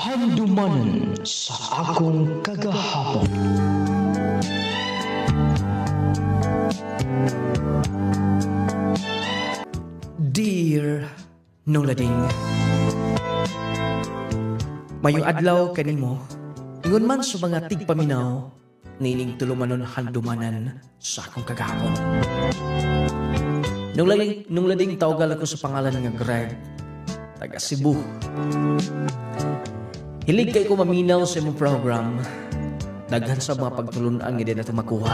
Handumanan sa akong kagahapon. Dear Nolading, mayong adlaw kanimo, ingon man sa mga tigpaminaw, nining tulumanon handumanan sa akong kagahapon. Nung lading tawgal ako sa pangalan nga Greg, taga Cebu. Hilig kay ko maminaw sa imong program, daghan sa mga pagtulunan nga din nato makuha.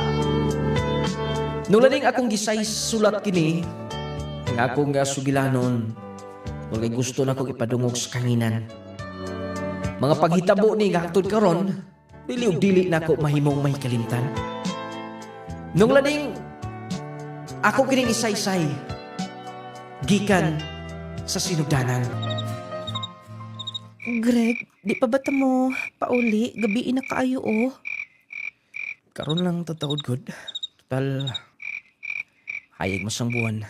Nung lading akong gisay sulat kini, nga akong sugilanon, kung gusto na akong ipadungog sa kanginan. Mga paghitabo ni nga hangtod karon, dili og dili na ako mahimong may kalimtan. Nung lading ako kining isaysay, gikan sa sinugdanan. Greg, di pa ba mo pauli? Gabi na kaayo oh. Karon lang tataod good. Total, hayag masang buwan.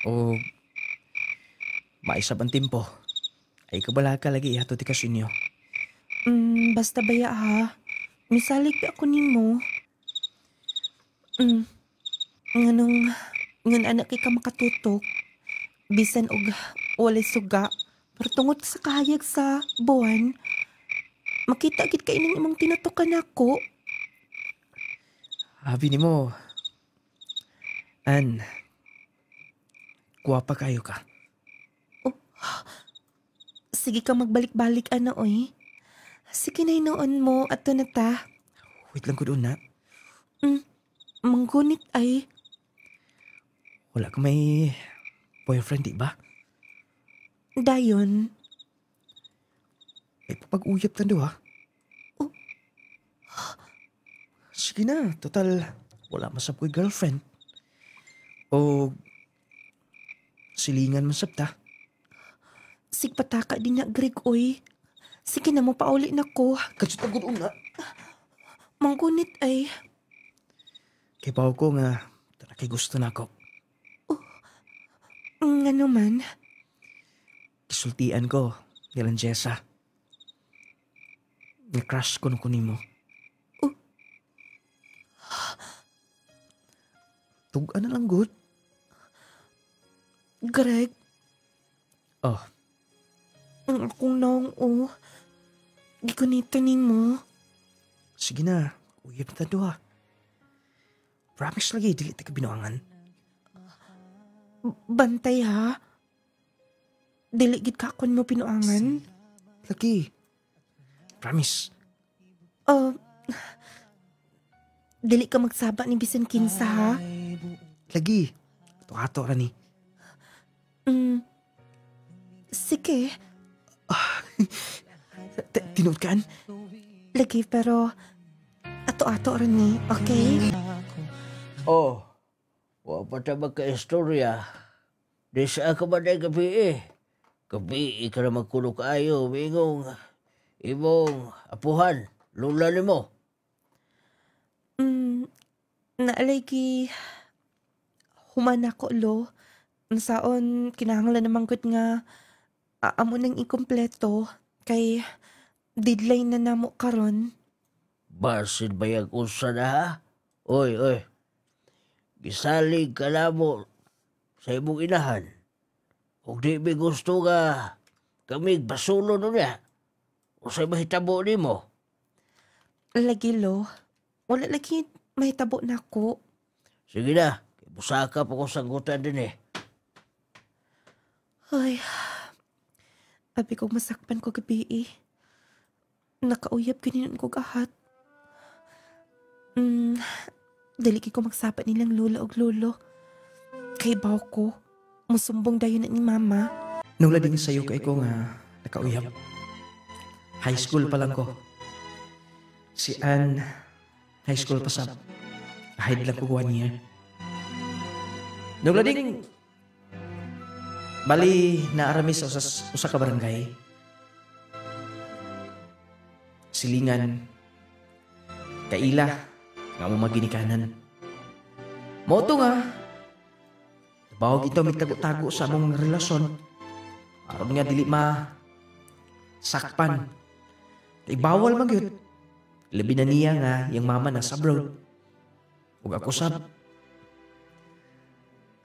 O maisab ang timpo. Ay kabala ka lagi ihato ti kasinyo. Basta baya ha. Misalig ako nimo. Nganong anak kay ka makatutok. Bisan og walay suga. Pero tungod sa kahayag sa buwan, makita gid kay ning imong tinutukan ako. Habi ni mo, An, guwapa kayo ka. Oh, sige ka magbalik-balik ana oy. Sige na noon mo ato na ta. Wait lang ko doon na. Manggunit ay. Wala ka may boyfriend, di ba? Dayon. Ay pag-uyap na do ha. Oh. Sige na, total, wala masab ko'y girlfriend. O silingan masab ta. Sig pataka din na Greg oy. Sige na mo pauli na ko. Katsut ang gudun na. Manggunit ay. Kay pao ko nga, kay gusto na ako. Nga naman. Kisultian ko, nilang Jessa. Nga-crush ko nung kunin mo. Tugan na lang good. Greg. Oh. Ang akong naong di ko nito mo. Sige na, uyap na do ha. Promise lagi, dili tayo binuangan. Bantay ha. Dili gid ka kon mo pinuangan. Lagi. Promise. Dili ka magsaba ni bisan kinsa ha. Lagi. Ato-ato ra ni. Sige. Tinood kaan? Lagi pero ato-ato ra ni, okay? Oh, wapata magka-istorya. Di sa ka ba na gabi eh. Gabi ka na magkulog ayo, mingong imong apuhan, lula ni mo. Naalay ki human ako lo. Nasaon kinahanglan naman gud nga amo nang ikumpleto kay deadline na namo karon. Basin bayag usa na ha? Oy. Gisalig ka na mo sa imong inahan. Kung di may gusto ka, kami basulo nun niya. O sa'y mahitabo ni mo. Lagi lo. Wala lagi mahitabo na ako. Sige na, busaka pa ko sanggutan din eh. Ay, abi kong masakpan ko gabi eh. Nakauyab kininon ko gahat. Dali ko magsapat nilang lola og lolo. Kay baw ko, musumbong dayon na ni mama. Nung lading sa'yo kay ko nga nakauyab. High school pa lang ko. Si Ann, high school pa sa kahit lang ko 1 year. Nung lading bali naarami sa usa ka barangay. Silingan, kaila, nga mo maginikanan. Moto nga, bawag ito may tago-tago sa among relasyon. Aron nga dili sakpan Kay bawal man gyud. Labi na niya nga yung mama nasa abroad. Ug ako sab.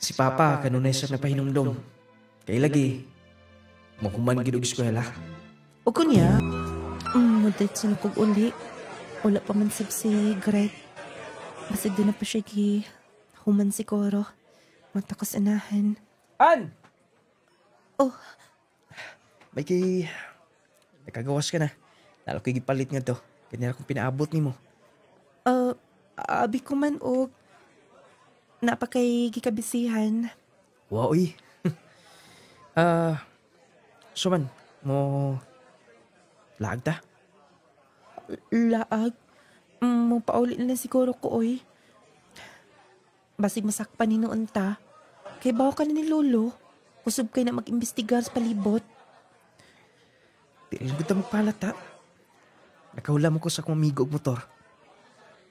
Si Papa kanunay sa napahinumdom. Kay lagi, mahuman gid og eskwela. O kunya, mudat sa kog uli. Wala pa man sab si Greg. Basig doon na pa siya human siguro. Matakos anahan. An! Oh. May nakagawas ka na. Lalo ko'y gipalit nga to. Ganyan akong pinaabot ni mo. Abi ko man og napakay gikabisihan. Wow, uy. So man, mo laag ta? Laag. Mo pauli na siguro ko, oy. Basig masakpan ni noon ta. Kay bawa ka na ni Lolo. Kusog kay na mag-imbestigar sa palibot. Di rin kita magpalata. Nakahula mo ko sa akong amigo og motor.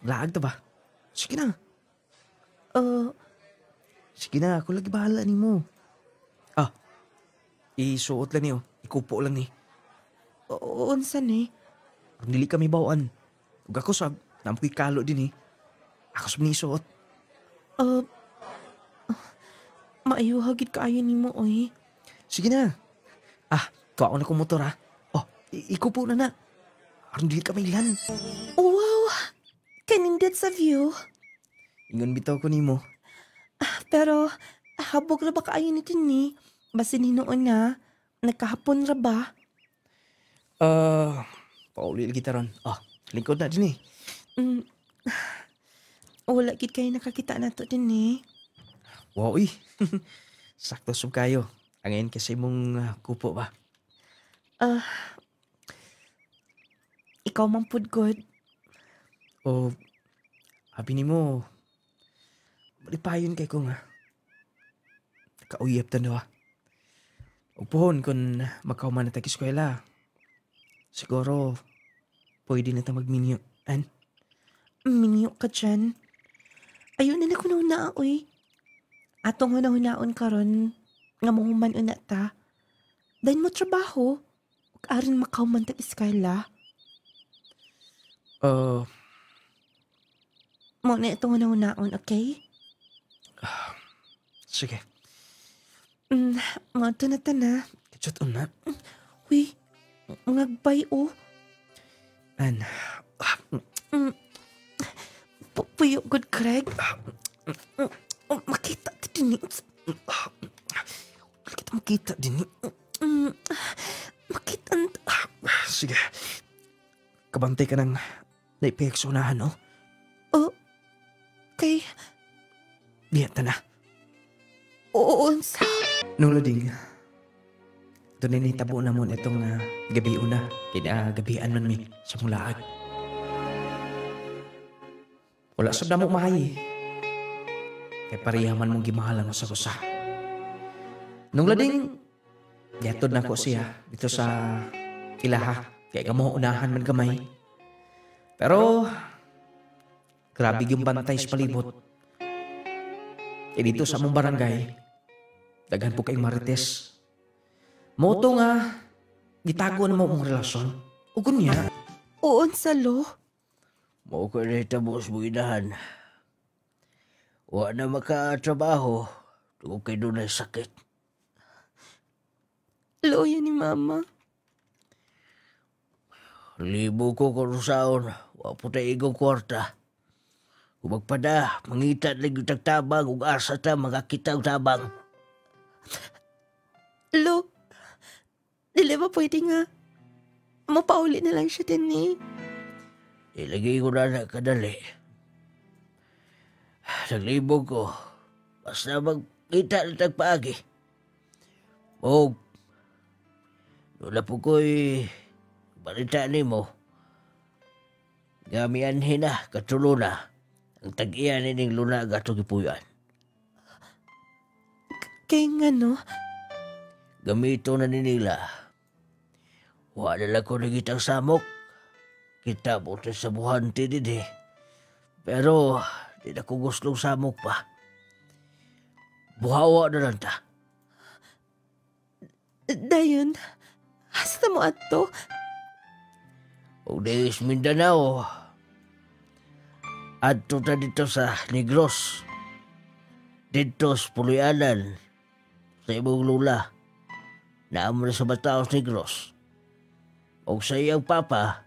Laag ta ba? Sige na. Sige na, ako lagi bahala ni mo. Isuot lang niyo. Ikupo lang ni. Unsan eh? Kung dili kami bawaan. Ug ako sab, namoy kalo din eh. Ako sab ni isuot. Maayo hagid kaayo ni mo, oy. Sige na. Tuwa ko na kong motor ha. Ikupo na na. Aron dili kami ilan. Wow! Kanindot sa view. Ingon bitaw ko ni mo. Pero, habog ra ba kaayo ni Tini? Basin ni noon na, nagkahapon ra ba? Pauli lagi taron. Lingkod na din eh. Wala gid kayo nakakita na to din eh. Wow, eh. Sakto sub kayo. Angayon kasi mong kupo ba? Ikaw man pud god. Habi ni mo, malipayon kay ko nga. Kauyap ta no. Upuhon kung makauman na tag-eskwela. Siguro, pwede na ta magminyo. Minyo ka dyan. Ayun na ko na oy. Atong hunahunaon karon nga mahuman una ta. Dahil mo trabaho. Ug aron makauman tag-eskwela. Mo na itong hunahunaon, okay? Sige. Mga na. Kachot na. Uy, mga gbay o. Puyo good Craig. Makita din ni. Makita din ni. Makita. Sige. Kabantay ka ng naipeksonahan, no? Kay, Diyan ta na. oo, unsa. Nung lading, doon na tabo na mo itong gabi una. Gabian man mi sa mong laag. Wala sa damo mahay. Kay pariyaman mong gimahalan sa kusa. Nung lading, yatod na ko siya dito sa ilaha. Kaya kamo unahan man kamay. Pero, grabe yung bantay sa palibot. Dito sa among barangay, daghan po kayong marites. Moto nga, gitago na mo mong relasyon. Ugon niya. Oo, unsa lo. Mao ko na hitabo sa buinahan. Wa na makatrabaho. Tungkol kay doon ay sakit. Loya ni mama. Libo ko kung saon. Wa po tayo igong kwarta. Kung magpada, mangita na yung tagtabang. Kung asa ta, makakita ang tabang. Lo, dili ba pwede nga? Mapauli na lang siya din eh. Ilagay ko na kadali. Naglibog ko. Basta magkita na tagpaagi. O, wala po ko'y balita ni mo. Gamian hina, katulo na. Ang tag-iyan nining lunaga ito gipuyan. Kaya nga no, Gamito na ni nila. Wala lang ko nagitang samok. Kita po sa buhanti din eh. Pero, di na ko gustong samok pa. Buhawa na lang ta. dayon, hasta mo ato? O Days Mindanao. Adto ta dito sa Negros. Dito sa Pulianan. Sa imong lula. Naamo na sa Bataos Negros. O sa iyang papa.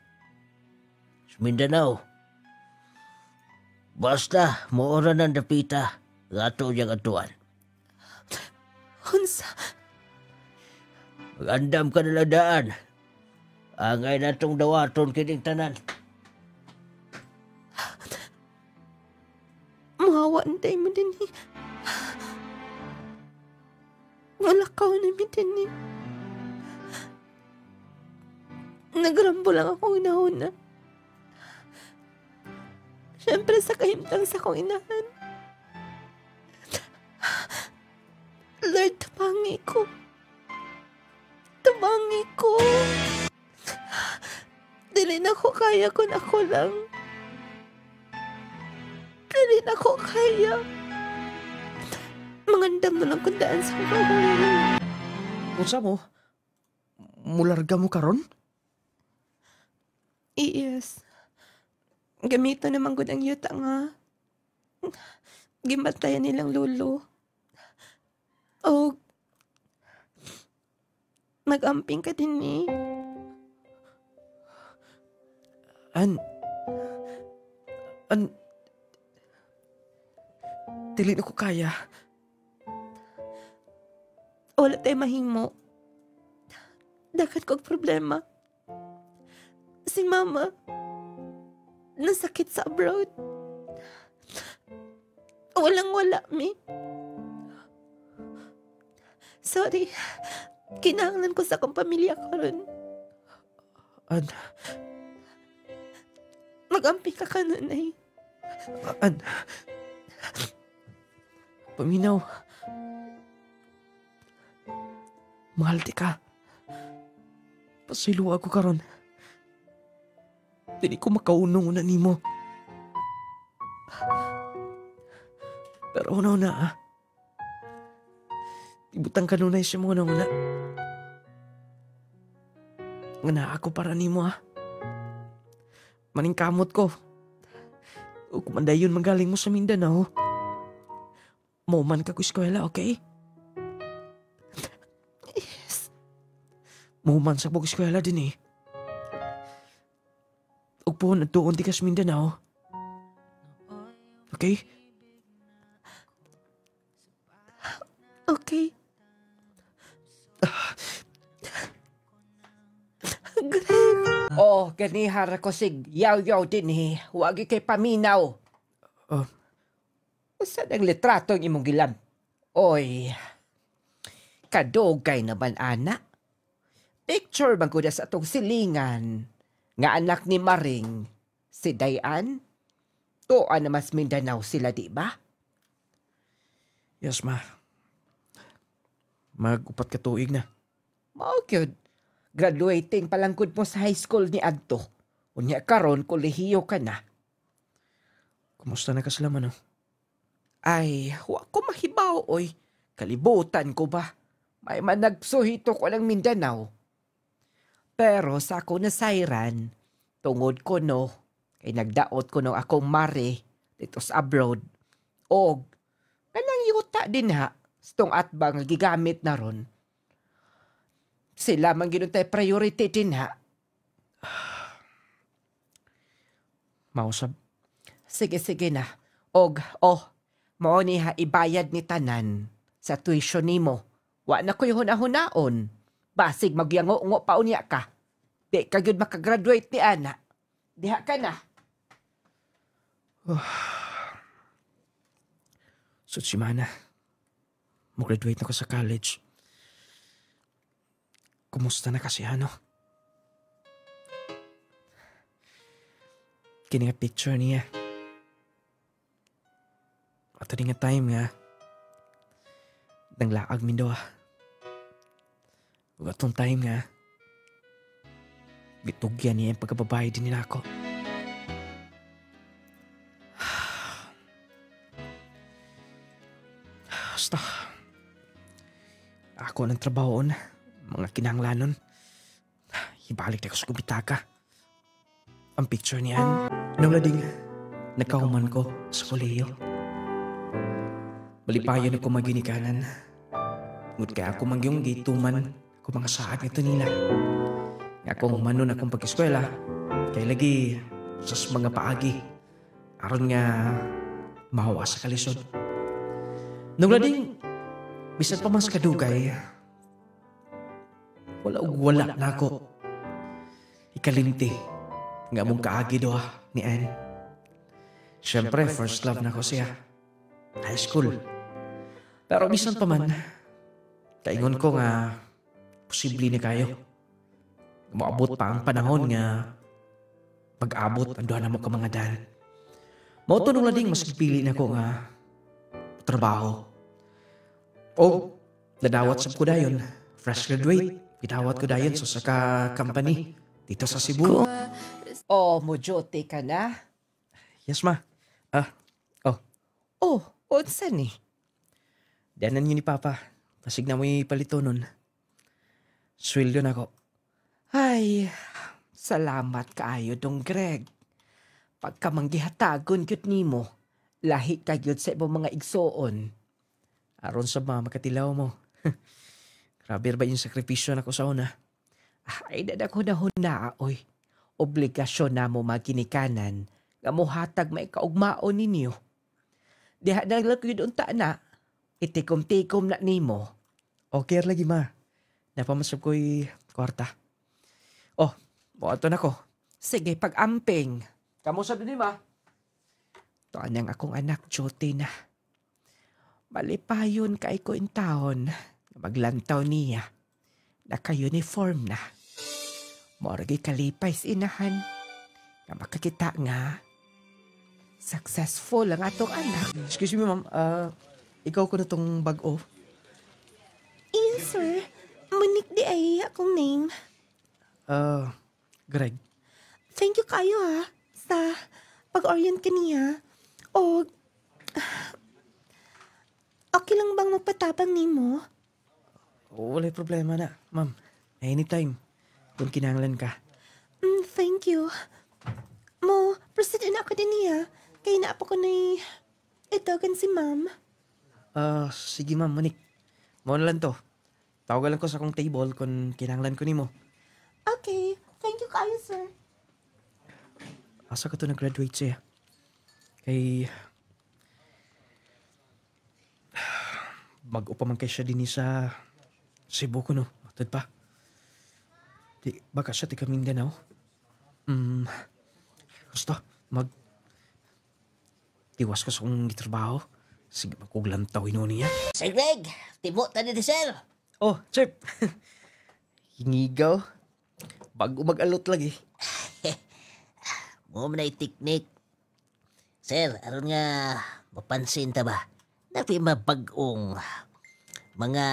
Sa Mindanao. Basta, moora ng dapita. Gato niyang atuan. Unsa? Magandam ka na daan. Angay na itong dawaton kining tanan. Mahawa anday mo din eh. Malakaw namin din eh. Nagrambo lang ako una-una. Siyempre sa kahimtang sa kong inahan. Lord, tabangi ko. Tabangi ko. Dili na ko kaya kung ako lang. Dili na ko kaya. Mangandam na lang kung daan sa kahuli. Unsa mo? Mularga mo karon? Yes. Gamito naman gud ang yuta nga. Gimatayan nilang lolo. O mag-amping ka din eh. Dili na ko kaya. Wala tayo mahimo. Dagat kong problema. Si mama, nasakit sa abroad. Walang-wala, mi. Sorry. Kinahanglan ko sa akong pamilya karon. Mag-amping ka kanunay. Paminaw. Mahal di ka. Pasaylo ako karon. Dili ko makaunong una nimo. Pero una-una ibutang kanunay siya mo una. Nga na ako para nimo Maningkamot ko. O kumandayon magaling mo sa Mindanao. Mauman ka ko eskwela, okay? Yes. Mauman sa kong eskwela din eh. Ug po natuon di ka sa Mindanao. Okay? Okay. Greg. Oh, ganihara ko sig yaw-yaw din eh. Huwag kay paminaw. Usa ang litrato ang imong gilam. Oy, kadugay naman ana. Picture bang kuda sa atong silingan. Nga anak ni Maring, si Dayan. Tuan na mas Mindanao sila, di ba? Yes, ma. Mag-upat ka tuig na. Mao gyud. Graduating palangkod mo sa high school ni Adto. Unya karon kolehiyo ka na. Kumusta na ka sila, mano? Ay, wa ko mahibaw, oy. Kalibutan ko ba? May managsuhito ko lang Mindanao. Pero sa ako nasayran, tungod ko no, kay nagdaot ko no akong mare dito sa abroad. Og, kanang yuta din ha, stong atbang gigamit na ron. Sila man ginuntay priority din ha. Mausap. Sige na. Og, mao ni ha ibayad ni tanan sa tuition nimo. Wa na ko yung hunahunaon. Basig magyango-ngo pa unya ka. Di ka gyud makagraduate ni ana. Diha ka na. So, si Mana. Mag-graduate na ko sa college. Kumusta na kasi ano? Kini nga picture niya. At nga time nga. Nang laag min daw. Ug atong time nga. Bitugyan niya yung pagkababae din nila ako. Basta. Ako ng trabaho na. Mga kinahanglanon. Ibalik na ko sa kumitaka. ang picture niyan. Nung lading, nagkahuman ko sa koleyo. Balipayon ako maginikanan. Ngut kaya ako mangyong gituman ko mga saad nito nila. Nga akong humanon akong pag-eskwela. Kaya lagi sa mga paagi. Aron nga mahawa sa kalisod. Nung lading, bisan pa mas kadugay, wala na ako. Ikalimti, nga mong kaagi do ni Anne. Siyempre, first love na ko siya. High school. Pero bisan pa man, kaingon ko nga, posible ni kayo. Maabot pa ang panahon nga, pag-abot, anduhan na mo ka mga dan. Mauto nung lading, mas pipili na ko nga, trabaho. O, nadawat sa ko dayon, fresh graduate. Itawat ko dayon sa company dito sa Cebu. Oh, mojote ka na? Yes, ma. Oh, unsa ni? Danan yun ni Papa. Pasig na mo'y palito nun. Sweldo na ko. Ay, salamat kaayo dong Greg. Pagka manggihatagon gyud nimo, lahi ka gyud sa ibang mga igsoon. Aron sa mga makatilaw mo. Grabe ba yung sakripisyo na ko sa una? Ay, dadako na huna, oy. Obligasyon na mo maginikanan nga mohatag maikaugmaon ninyo. Diha na lang yun unta na, itikom-tikom na nimo. Okay lagi, ma. Napamasap ko'y kwarta. Oh, buhato na ko. Sige, pag-amping. Kamu sabi ni ma? Tuan ang akong anak, Jote na. Malipayon kay ko in taon. Maglantaw niya. Naka-uniform na. Morgi kalipay sa inahan. Nga makakita nga. Successful ang atong anak. Excuse me, ma'am. Ikaw ko na tong bag-o. Yes, sir. Monique di ay akong name. Greg. Thank you kayo sa pag-orient kaniya. O, okay lang bang magpatapang nimo? Wala'y problema na, ma'am. Anytime. Kung kinahanglan ka. Thank you. Mo, proceed na ako din niya. Kaya na po ko na itogan si ma'am. Sige ma'am, Manik. Mo na lang to. Tawagan lang ko sa akong table kung kinahanglan ko nimo. Okay. Thank you kayo, sir. Asa ka to nag-graduate siya? Kay... Mag-upaman kay siya din sa Cebu ko, no? Matod pa. Di, baka siya tika Mindanao? Gusto, tiwas ko sa kong gitrabaho. Sige, magkuglantaw ino niya. Sir Greg, tibo tani di sir. Oh, Chip. Hingigaw. Bago mag-alot lagi. Mo man ay teknik. Sir, aron nga mapansin ta ba? Napi mabag-ong mga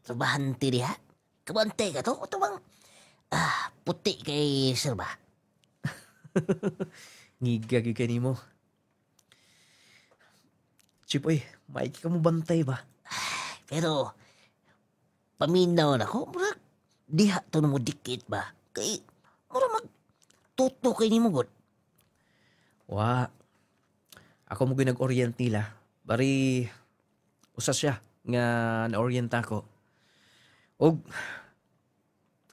trabahante diha. Kabante ka to? O ito bang puti kay sir ba? Ngigagi ka ni mo. Chip, oy, maiki ka mo bantay ba? Pero, paminaw na ko, murag, diha to na mo dikit ba? Kay, murag magtuto kay ni mo god. Wa. Ako mo nag-orient nila. Bari, usas siya nga na-orient ako. Og,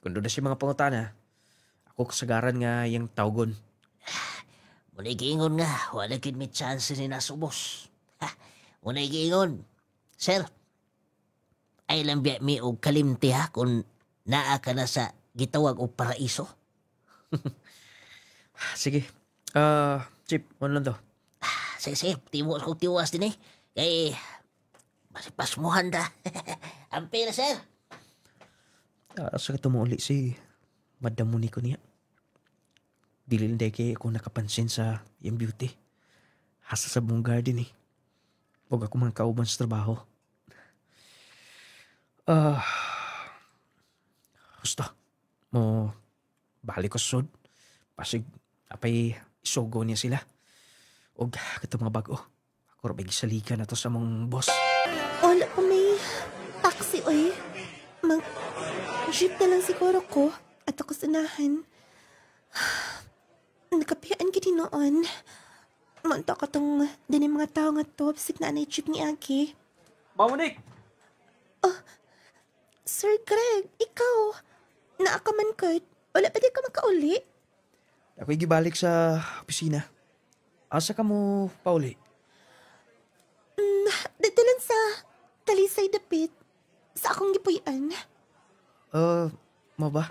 kung doon na siya mga pangutana, ako kasagaran nga yung tawgon. Muna'y giingon nga, wala gid may chance ni nasubos. Muna'y giingon, sir, ay lang biya mi og kalimti ha kung naa ka na sa gitawag og paraiso. Sige. Chip, ano lang to? Sige, tiwas din eh. Kay, pasmuhan da. Ampi na, sir. Asa ka uli si Madam Monico niya. Dili lang kay ako nakapansin sa yung beauty. Hasa sa buong garden eh. Huwag ako mga kauban sa trabaho. Gusto. Mo, balik ko sud. Pasig, apay isugo niya sila. Og kato mga bago. Ako rabay gisalikan na to sa mong boss. Wala ko may taxi, oy. Mag-jeep na lang siguro ko at ako sanahan. Nagkapiyaan gini noon. Manta ka tong din mga tao nga to, bisik na anay chip ni Aki. Mamunik! Sir Greg, ikaw, naakaman ka, wala pa di ka makauli? Ako'y gibalik sa opisina. Asa ka mo, Pauli? Dadalan sa Talisay Dapit, sa akong gipuyan. Mo ba?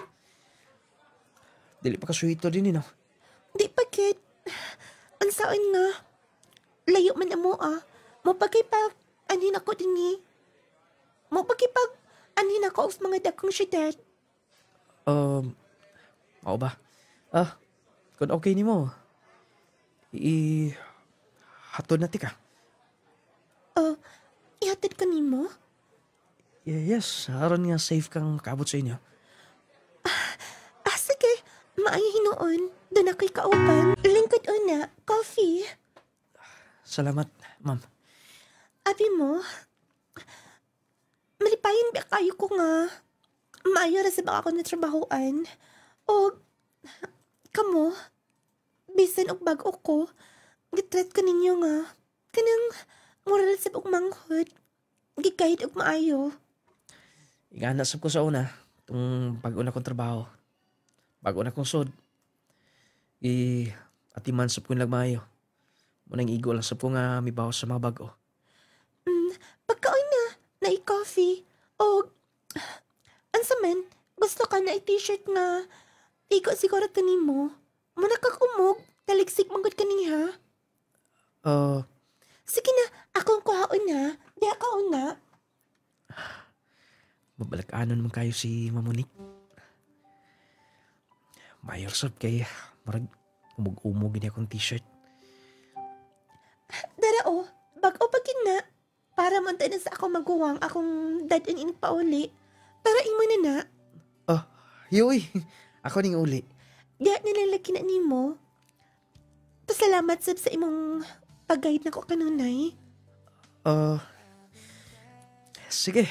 Dili pa kasuhito din, no? Di pa, kid. Ang saan nga, layo man amo mo pagkipag, anin ako din ni. Mo pagkipag, anin ako sa mga dakong syudad. Mo ba? Kung okay ni mo, hatod na ti ka. Ihatid ka nimo? Yes, aron nga safe kang kaabot sa inyo. Sige, maayo hinoon. Doon ako'y kauban. Lingkod una, coffee. Salamat, ma'am. Abi mo, malipayin ba kayo ko nga. Maayo ra sa baka ko na trabahoan. O, kamo, bisan og bago ko, gitret ka ninyo nga. Kanang moral sa buk manghod. Gigayad og maayo. Iganasap ko sa una, itong bago na kong trabaho. Bago na kong sod. Atiman sap ko lang maayo. Munang igo lang sap ko nga may bawas sa mga bago. Pagkaon na i-coffee. O, ansa man, gusto ka na i-t-shirt nga. Igo siguro ka nimo. Muna kag umog, taligsik manggod ka niya. Sige na, akong kuhaon na. Di ka una. Mabalak-anon man kayo si Mamunik. Mayor sab kay marag umog-umog gini akong t-shirt. Dara o, bag-o pagin na. Para man tayo na sa ako maguwang akong dad in pauli. Para imo na na. Yoy, ako ning uli. Diya nilalaki na nimo. Pasalamat sab sa imong pag-guide na ko kanunay. Sige.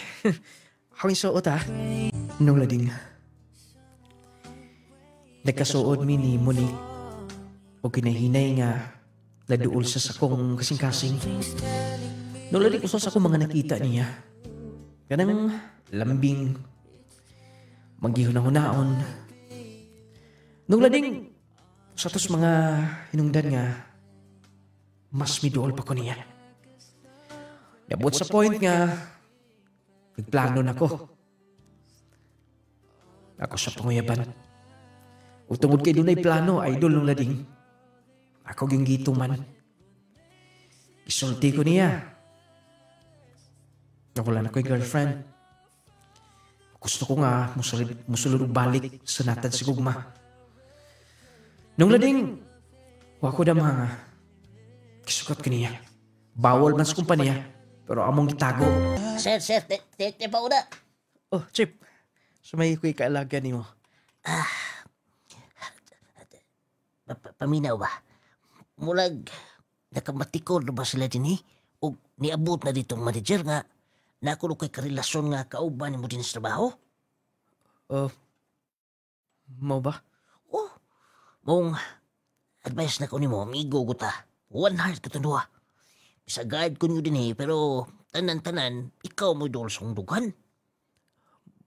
Ako yung suot Nung lading. Nagkasuod mi ni Monique. O kinahinay nga naduol sa sakong kasing-kasing. Nung lading usas ako mga nakita niya. Kanang lambing. Manggihuna-hunaon. Nung lading sa tos mga hinungdan nga mas miduol pa ko niya. Nabot sa point nga nagplano na ko. Ako sa panguyaban. Utungod kay dunay plano, idol nung lading. Ako yung gituman. Isulti ko niya. Nakulan ako yung girlfriend. Gusto ko nga musulod balik sa natad si Gugma. Nung lading, wako da mga kisukat ko niya. Bawal man sa kumpanya, pero among gitago. Sir, te pa una. Oh, Chip. Sumay ko'y kaalaga ni mo. Paminaw ba? Mulag, nakamatikod na ba sila din O niabot na ditong manager nga, nakulo kay karelasyon nga kauban mo din sa trabaho? Mau ba? Oh, mong advice na ko ni mo, amigo ko ta. One heart ka tunduha. Bisa guide ko nyo din pero tanan-tanan, ikaw mo idol sa dugan.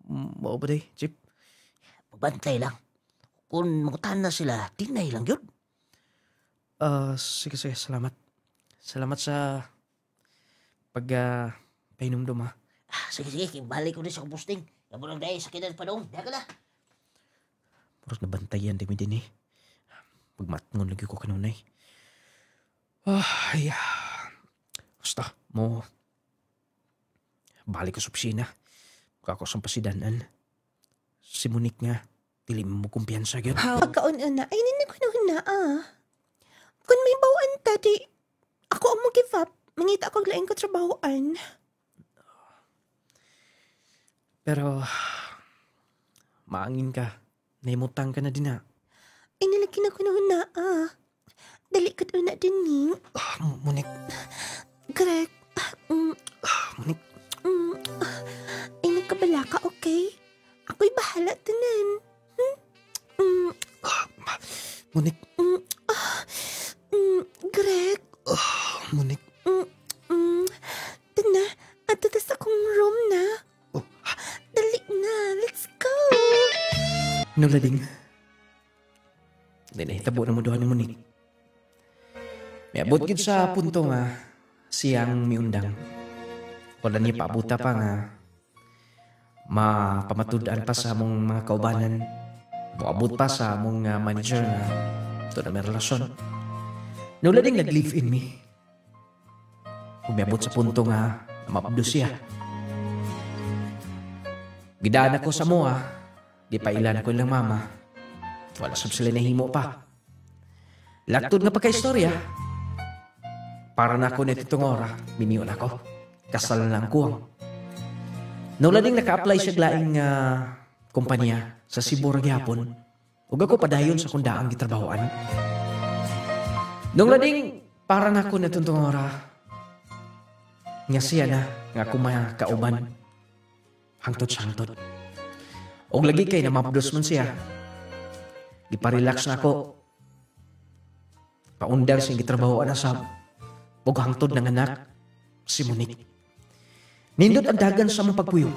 Mau ba day, Chip? Pabantay lang. Kung mangutahan na sila, tinay lang yun. Sige, salamat. Salamat sa pag-painumdum Sige, balik ko din sa posting. Yabo lang dahil sa kinan pa doon. Daka na. Puros nabantayan din mi din Pagmatngon lagi ko kanunay. Ay, basta, mo. Balik ko sa opisina. Kakosang pasidanan. Si Monique nga, dili mo kumpiyansa yun. Pagkaon na, ay ninakunahuna Kung may bawaan tadi, ako ang mag-give up. Mangita ako laing ko trabahoan. Pero, maangin ka. Naimutang ka na din Ay nilagi na kunahuna Dali ka na din ni. Monique. Greg. Monique. Ay nagkabala ka, okay? Ako'y bahala tanan. Monique. Nung lading, di nahitabo na mo duha ni Monique. May abot gid sa punto nga siyang miundang. Wala niya paabuta pa nga mapamatud-an pa sa among mga kaubanan. Moabot pa sa among manager na ito na may relasyon. Nung lading nag-live-in me, umiabot sa punto nga na mapabdo siya. Gidaan ako sa mua, di pa ilan ko ilang mama. Wala sab sila nahimo pa. Laktod nga pagka-istorya. Para na ako nitong ora, miniyon ako. Kasal lang ko. Nung lading naka-apply siya glaing kumpanya sa Cebu gyapon, ug ako padayon sa kundaang gitrabahoan. Nung lading para na ako nitong ora, nga siya na nga kumakauban. Hangtod-hangtod. Og lagi kay na mapdos man siya. Giparelax na ako. Paundang siyang gitrabahoan na sa og hangtod ng anak, si Monique. Nindot ang dagan sa mong pagpuyo.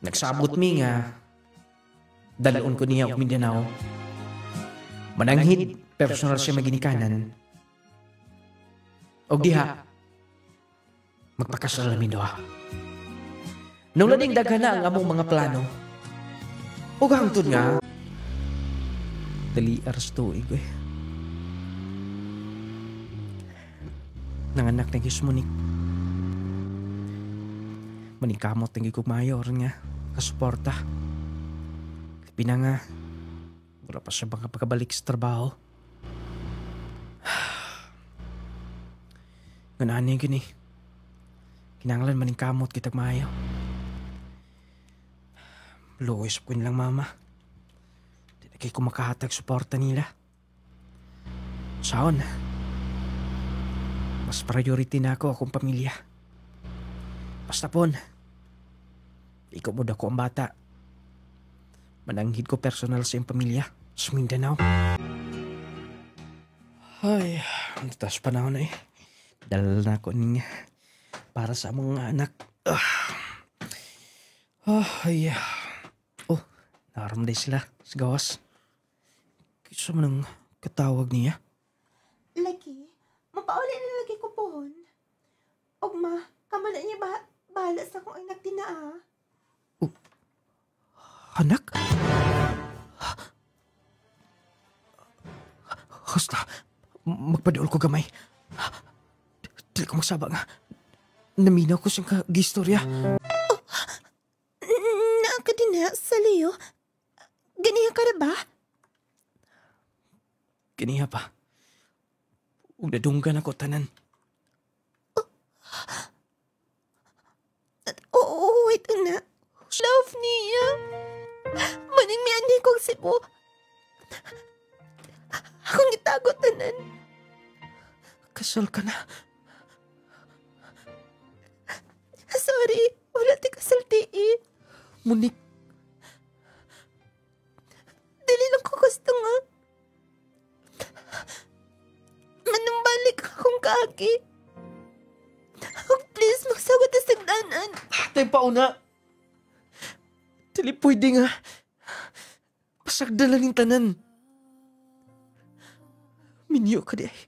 Nagsabot mi nga dalon ko niya og Mindanao. Mananghid, personal siya maginikanan. Og diha, magpakasal namin doha. Nung lading daghan na ang among mga plano, ug hangtod nga, dali aras tuig eh. Nanganak na gis Monique. Manikamot ng mayor nga, kasuporta. Pina nga, wala pa siya bang pagkabalik sa trabaho. Ganaan niya gini. Kinanglan maningkamot kitag maayo. Luwis ko nilang mama. Di na kayo kumakahatag suporta nila. Saon, mas priority na ako akong pamilya. Basta pon, ikaw mo ko ang bata. Mananghid ko personal sa iyong pamilya sa Mindanao. Ay, natas panahon na eh. Dalal na ako niya para sa mga anak. Ay, naramday sila sa gawas. Kisa mo nang katawag niya? Lagi, mapauli na lagi ko pohon. Ogma, kamala niya bahala sa akong anak tinaa. Anak? Husta, magpaduol ko gamay. Dili ko magsaba nga. Naminaw ko siyang kagistorya. Naaka din na, sa Leo. Ganiya ka na ba? Ganiya pa. Ug nadunggan ako tanan. Oo, wait na. Love niya. Maning may ani kong Cebu. Akong itago tanan. Kasal ka na. Sorry, wala ti kasalti eh. Monique, Dali lang ko gusto nga. Manumbalik akong kagi. Oh, please, magsagot na sagdanan. tayo pa una. Dili pwede nga. Pasagdalan ng tanan. Minyo ka di ay.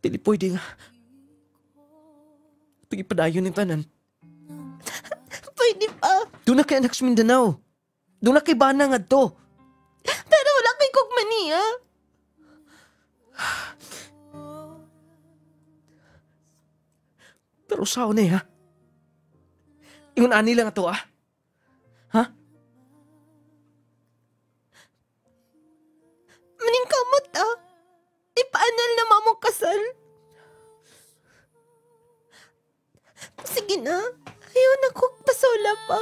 Dili pwede nga. Pagipadayon ng tanan. Pwede pa. Doon na kay anak sa Mindanao. Doon na kay bana nga to. Pero wala kay kugmaniya. Pero sao na ha? Ingon ani lang ato ah. Ha? Maning kamot ah. Ipaanal na mamong kasal. Sige na. Ayaw na ko pasola pa.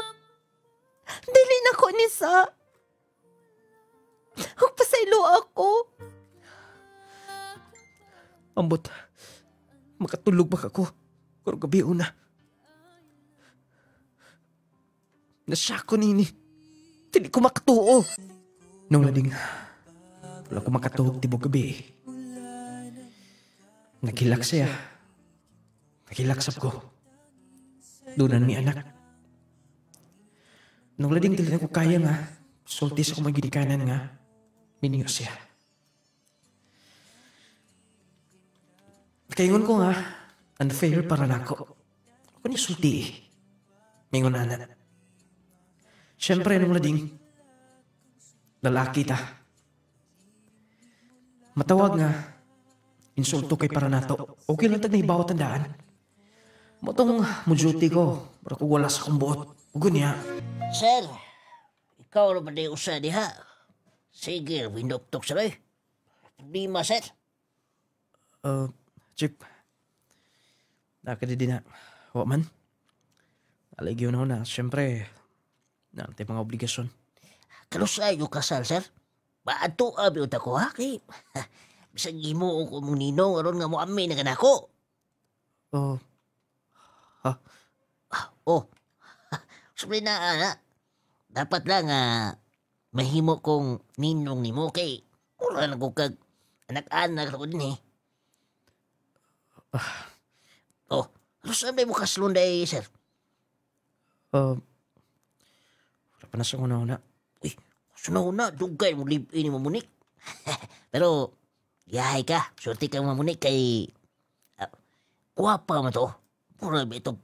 Dali na ko ni sa. Huwag pasaylo ako. Ambot. Makatulog ba ako? Kung gabi una. Nasya ko nini. Dili ko makatuo. Nung lading, wala ko makatuhog tibok gabi. Nagilak siya. Nagilaksap ko. Dunan mi anak. Nung lading dili na ko kaya nga, sulti sa kumang ginikanan nga, miniyo siya. Kaingon ko nga, unfair para nako. Ako ni sulti eh. Mingon anak. Siyempre nung lading, lalaki ta. Matawag nga, insulto kay para nato. Okay lang tag naibawa tandaan. Motong muduty ko, para kung wala sa kong buot. Ugo niya. Sir, ikaw na ba na yung usa diha? Sige, winoktok sila eh. Problema, sir. Chip. Nakadi din na. Wa man. Aligyo na ho na. Siyempre, naantay mga obligasyon. Kalusayo kasal, sir. Baato abi uta ko, ha? Kay, bisag imo ko mong ninong aron nga mo amin na ganako. Sabi na, dapat lang mahimo kong ninong ni mo kay mura lang ko kag anak-anak ako din eh. Ano sabi mo kaslunday, sir? Wala pa na sa una-una. Sunahuna, dugay mo live-in mo munik. Pero, yahay ka. Swerte kang mamunik kay... Kuwapa mo to. Mura ba ito?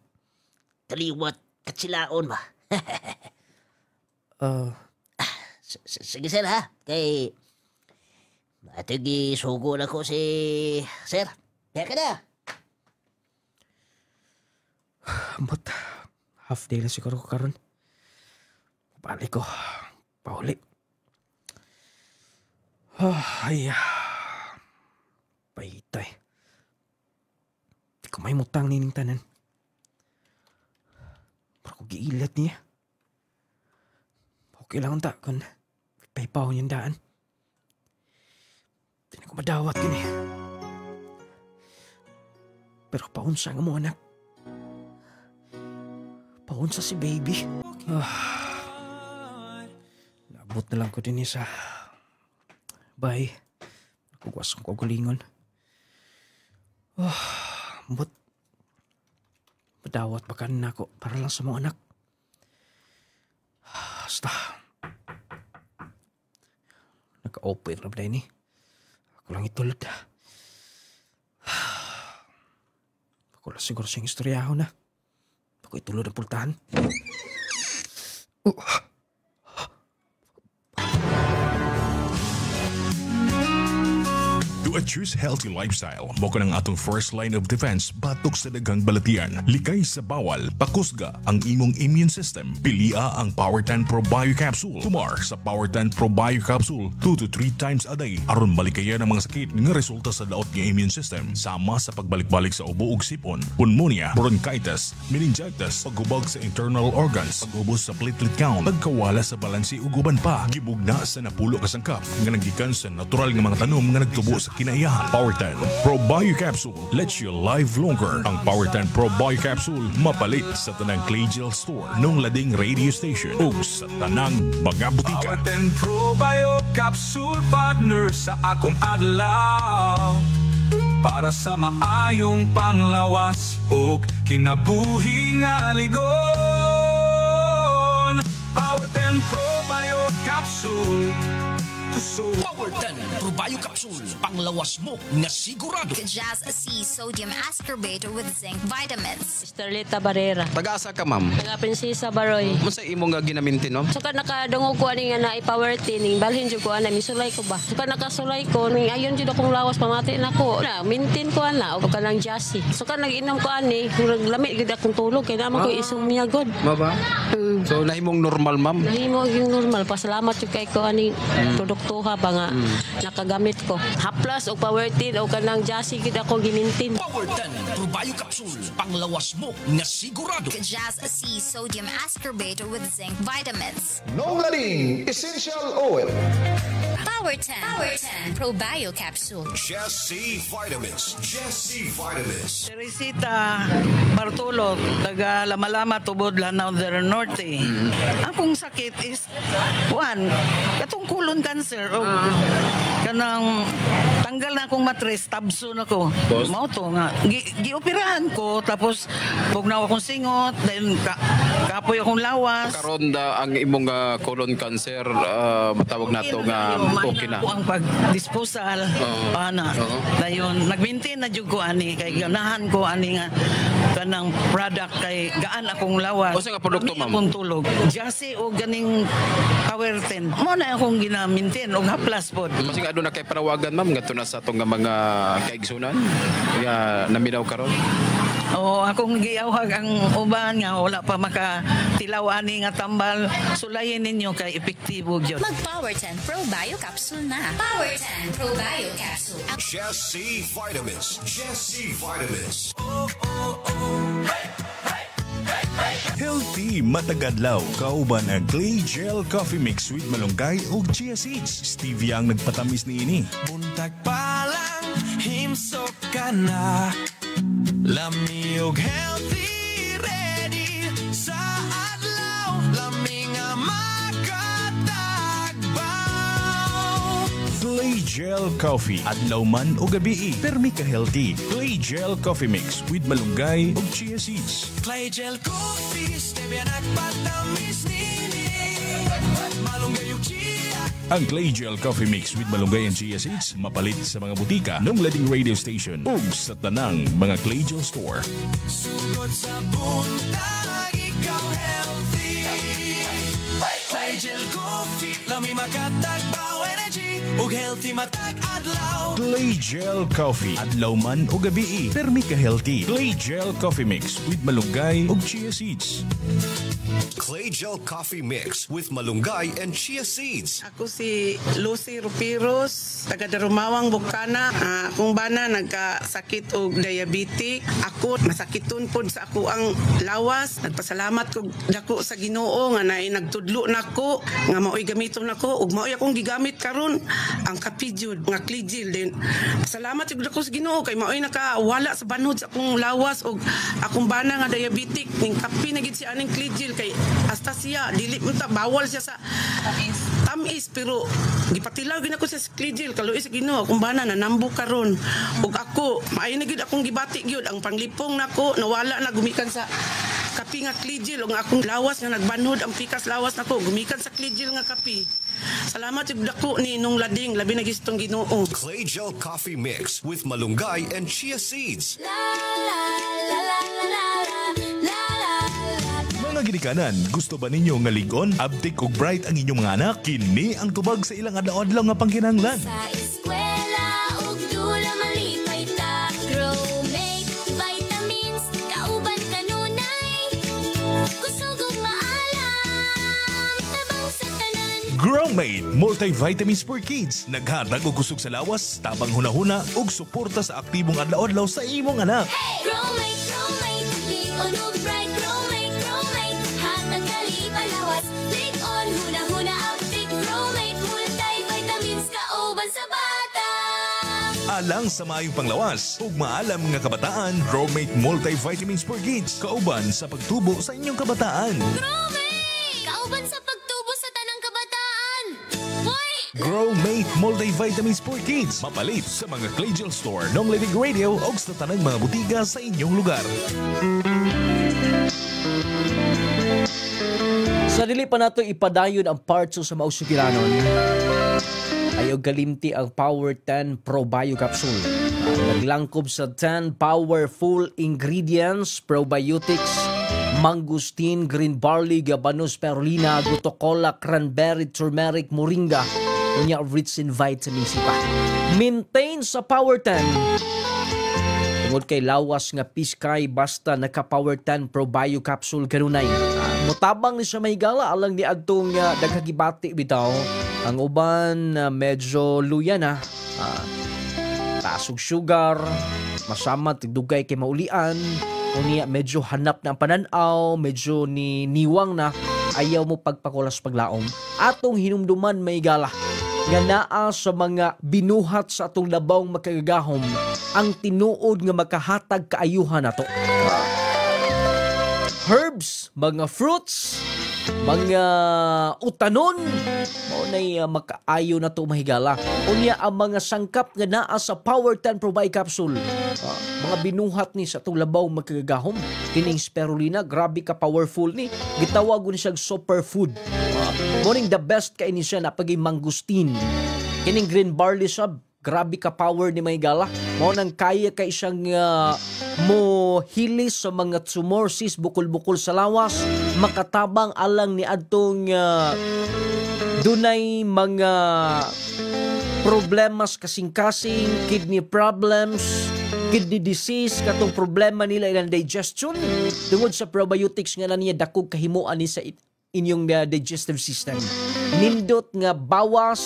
Kaliwat, katsilaon ba? Sige, sir, ha? Kay... Matigi, sugo na ko si... Sir, kaya ka na. But, half day na siguro ko karon. Balik ko. Pauli. Ay. Paitay. Di ko may mutang nining tanan. Pero kung giilat niya. Okay lang ta kung paypaw niyang daan. Di na ko madawat yun eh. Pero paunsa nga mo anak. Paunsa si baby. Naabot na lang ko din sa bahay. Nakugas kong kagulingon. But madawat pa kanin ako para lang sa mga anak. Basta. Naka-open na ba ni? Ako lang itulad. Ako lang siguro siyang istoryaho na. Ako itulad ang pultahan. To choose healthy lifestyle, mo ng atong first line of defense batok sa daghang balatian. Likay sa bawal, pakusga ang imong immune system. Pilia ang Power 10 Pro Bio Capsule. Tumar sa Power 10 Pro Bio Capsule 2 to 3 times a day aron malikayan ang mga sakit nga resulta sa daot nga immune system sama sa pagbalik-balik sa ubo ug sipon, pneumonia, bronchitis, meningitis, paghubog sa internal organs, pag-ubos sa platelet count, pagkawala sa balanse ug uban pa. Gibugna sa napulo ka sangkap nga naggikan sa natural nga mga tanom nga nagtubo sa kinaiyahan. Power 10 Pro Bio Capsule lets you live longer. Ang Power 10 Pro Bio Capsule mapalit sa tanang Clay Gel Store nung lading radio station ug sa tanang mga butika. Power 10 Pro Bio Capsule partner sa akong adlaw para sa maayong panglawas ug kinabuhi nga ligon. Power 10 Pro Bio Capsule. Power 10 Pro Bio Capsule, panglawas mo nga sigurado. Jazz C Sodium Ascorbate with Zinc Vitamins. Starlita Barrera. Taga-asa ka, ma'am? Taga Prinsesa Baroy. Masa imo nga ginamintin, ma'am? Suka nakadungog ko ani nga na i-power tining balhin jud ko ana misulay ko ba. Suka nakasulay ko ning ayon jud akong lawas pamati nako. Na maintain ko ana og kanang Jassy. Suka nag-inom ko ani murag lamig gid akong tulog kay naman ko isumya god. Maba? So nahimong normal, ma'am? Nahimo yung normal. Pasalamat jud kay ko ani produktuha ba nga nakagamit ko. Haplas og power tin o kanang Jassy gid ako gimintin. Power 10 Pro Bio Capsule, panglawas mo nga sigurado. Jazz C Sodium Ascorbate with Zinc Vitamins. Nongaling Essential Oil. Power 10 Pro Bio Capsule. Jesse Vitamins. Jesse Vitamins. Teresita Bartolo, taga Lamalama, Tubod, Lanao del Norte. Akong sakit is, katong colon cancer o kanang tanggal na akong matres, tabso na ko. Boss? Mao to nga gioperahan ko tapos pugnaw akong singot, then kapoy akong lawas. Karon da ang imong colon cancer matawag nato nga okay na. Ako ang pag-disposal ana. Dayon nag-maintain na jud ko ani kay ganahan ko ani nga kanang product kay gaan akong lawas. Unsa nga produkto, ma'am? Akong tulog. Jasi o ganing Power 10. Mo na akong gina-maintain og haplas pod. Kasi nga doon na kay panawagan ma'am ngadto na sa atong nga mga kaigsunan nga naminaw karon. Oo, akong giyawhag ang uban nga wala pa makatilaw ani nga tambal. Sulayin ninyo kay epektibo gyud. Mag-Power 10 Pro Bio Capsule na. Power 10 Pro Bio Capsule. Just C Vitamins. Just C Vitamins. Healthy matagadlaw kauban ang Clay Gel Coffee Mix with malunggay ug chia seeds. Stevia ang nagpatamis niini. Buntag pa lang, himsok ka na. Lami og healthy, ready sa adlaw. Lami nga makatagbaw. Clay Gel Coffee. Adlaw man o gabi, permi ka healthy. Clay Gel Coffee Mix with malunggay ug chia seeds. Clay Gel Coffee, stevia nagpatamis nini. Malunggay og chia. Ang Clay Gel Coffee Mix with malunggay and chia seeds mapalit sa mga butika ng lading radio station ug sa tanang mga Clay Gel store. Sugod sa buntag, ikaw healthy. Clay Gel Coffee, lami makatagbaw energy. Ug healthy matag adlaw. Clay Gel Coffee. Adlaw man o gabi, permi ka healthy. Clay Gel Coffee Mix with malunggay ug chia seeds. Clay Gel Coffee Mix with malunggay and chia seeds. Ako si Lucy Rupiros, taga Darumawang, Bukana. Akong bana nagkasakit og diabetic. Ako masakiton pod sa ako ang lawas. Nagpasalamat ko dako sa Ginoo nga naay nagtudlo nako nga maoy gamiton nako ug maoy akong gigamit karon ang kapijud nga Cligil din. Salamat jud dako sa Ginoo kay maoy nakawala sa banhod sa akong lawas ug akong bana nga diabetic ning kapi na gid si aning Cligil kay hasta siya dili man ta bawal siya sa tamis pero gipatilaw gid ako sa Cligil kaluoy sa Ginoo akong bana nanambo karon ug ako maayo na gid akong gibati gyud ang panglipong nako nawala na gumikan sa kapi nga Cligil ug akong lawas nga nagbanhod ang pikas lawas nako gumikan sa Cligil nga kapi. Salamat jud dako ni nung lading labi na gistong Ginoo. Clay Gel Coffee Mix with malunggay and chia seeds. Mga ginikanan, gusto ba ninyo nga ligon, abtik ug bright ang inyong mga anak? Kini ang tubag sa ilang adlaw-adlaw nga pangkinahanglan. Sa eskwela ug dula malipay ta. Growmate vitamins kauban kanunay. Kusog ug maalam tabang sa tanan. Growmate multivitamins for kids. Naghatag og kusog sa lawas, tabang hunahuna ug suporta sa aktibong adlaw-adlaw sa imong anak. Hey! Growmate, ligon ug bright. Growmate, hatag kalipay lawas. Ligon, huna-huna aptik. Growmate, multivitamins kauban sa bata. Alang sa maayong panglawas ug maalam nga kabataan, Growmate multivitamins for kids. Kauban sa pagtubo sa inyong kabataan. Growmate! Kauban sa pagtubo sa tanang kabataan. Hoy! Growmate multivitamins for kids. Mapalit sa mga Clay Gel store, Nong Living Radio o sa tanang mga butika sa inyong lugar. Sa dili pa nato ipadayon ang parts sa mausukilanon, ayaw galimti ang Power 10 Pro Bio Capsule. Naglangkob sa 10 powerful ingredients, probiotics, mangustin, green barley, gabanus, spirulina, gutocola, cranberry, turmeric, moringa, unya rich in vitamin C pa. Maintain sa Power 10. Tungod kay lawas nga piskay basta naka-Power 10 Pro Bio Capsule kanunay. Mutabang ni siya mahigala alang ni adtong daghagibati bitaw. Ang uban medyo luya na. Tasog sugar, masama tigdugay kay maulian. Unya medyo hanap na ang pananaw, medyo niwang na. Ayaw mo pagpakulas paglaom. Atong hinumduman mahigala nga naa sa mga binuhat sa atong labawng makagagahom ang tinuod nga makahatag kaayuhan nato. Herbs, mga fruits, mga utanon mao nay makaayo na to mahigala. Unya ang mga sangkap nga naa sa Power 10 Provide Capsule, mga binuhat ni sa itong labaw magkagahom. Kining spirulina, grabe ka powerful ni. Gitawag ni siya superfood. Morning the best kay ni siya na pagi mangustin. Kining green barley sab, grabe ka power ni mahigala. Mao nang kaya kay siyang mo hilis sa mga tumor, sis, bukol-bukol sa lawas, makatabang alang ni adtong dunay mga problemas kasing-kasing, kidney problems, kidney disease, katong problema nila ilang digestion, tungod sa probiotics nga na niya dakog kahimuan ni sa inyong digestive system. Nindot nga bawas,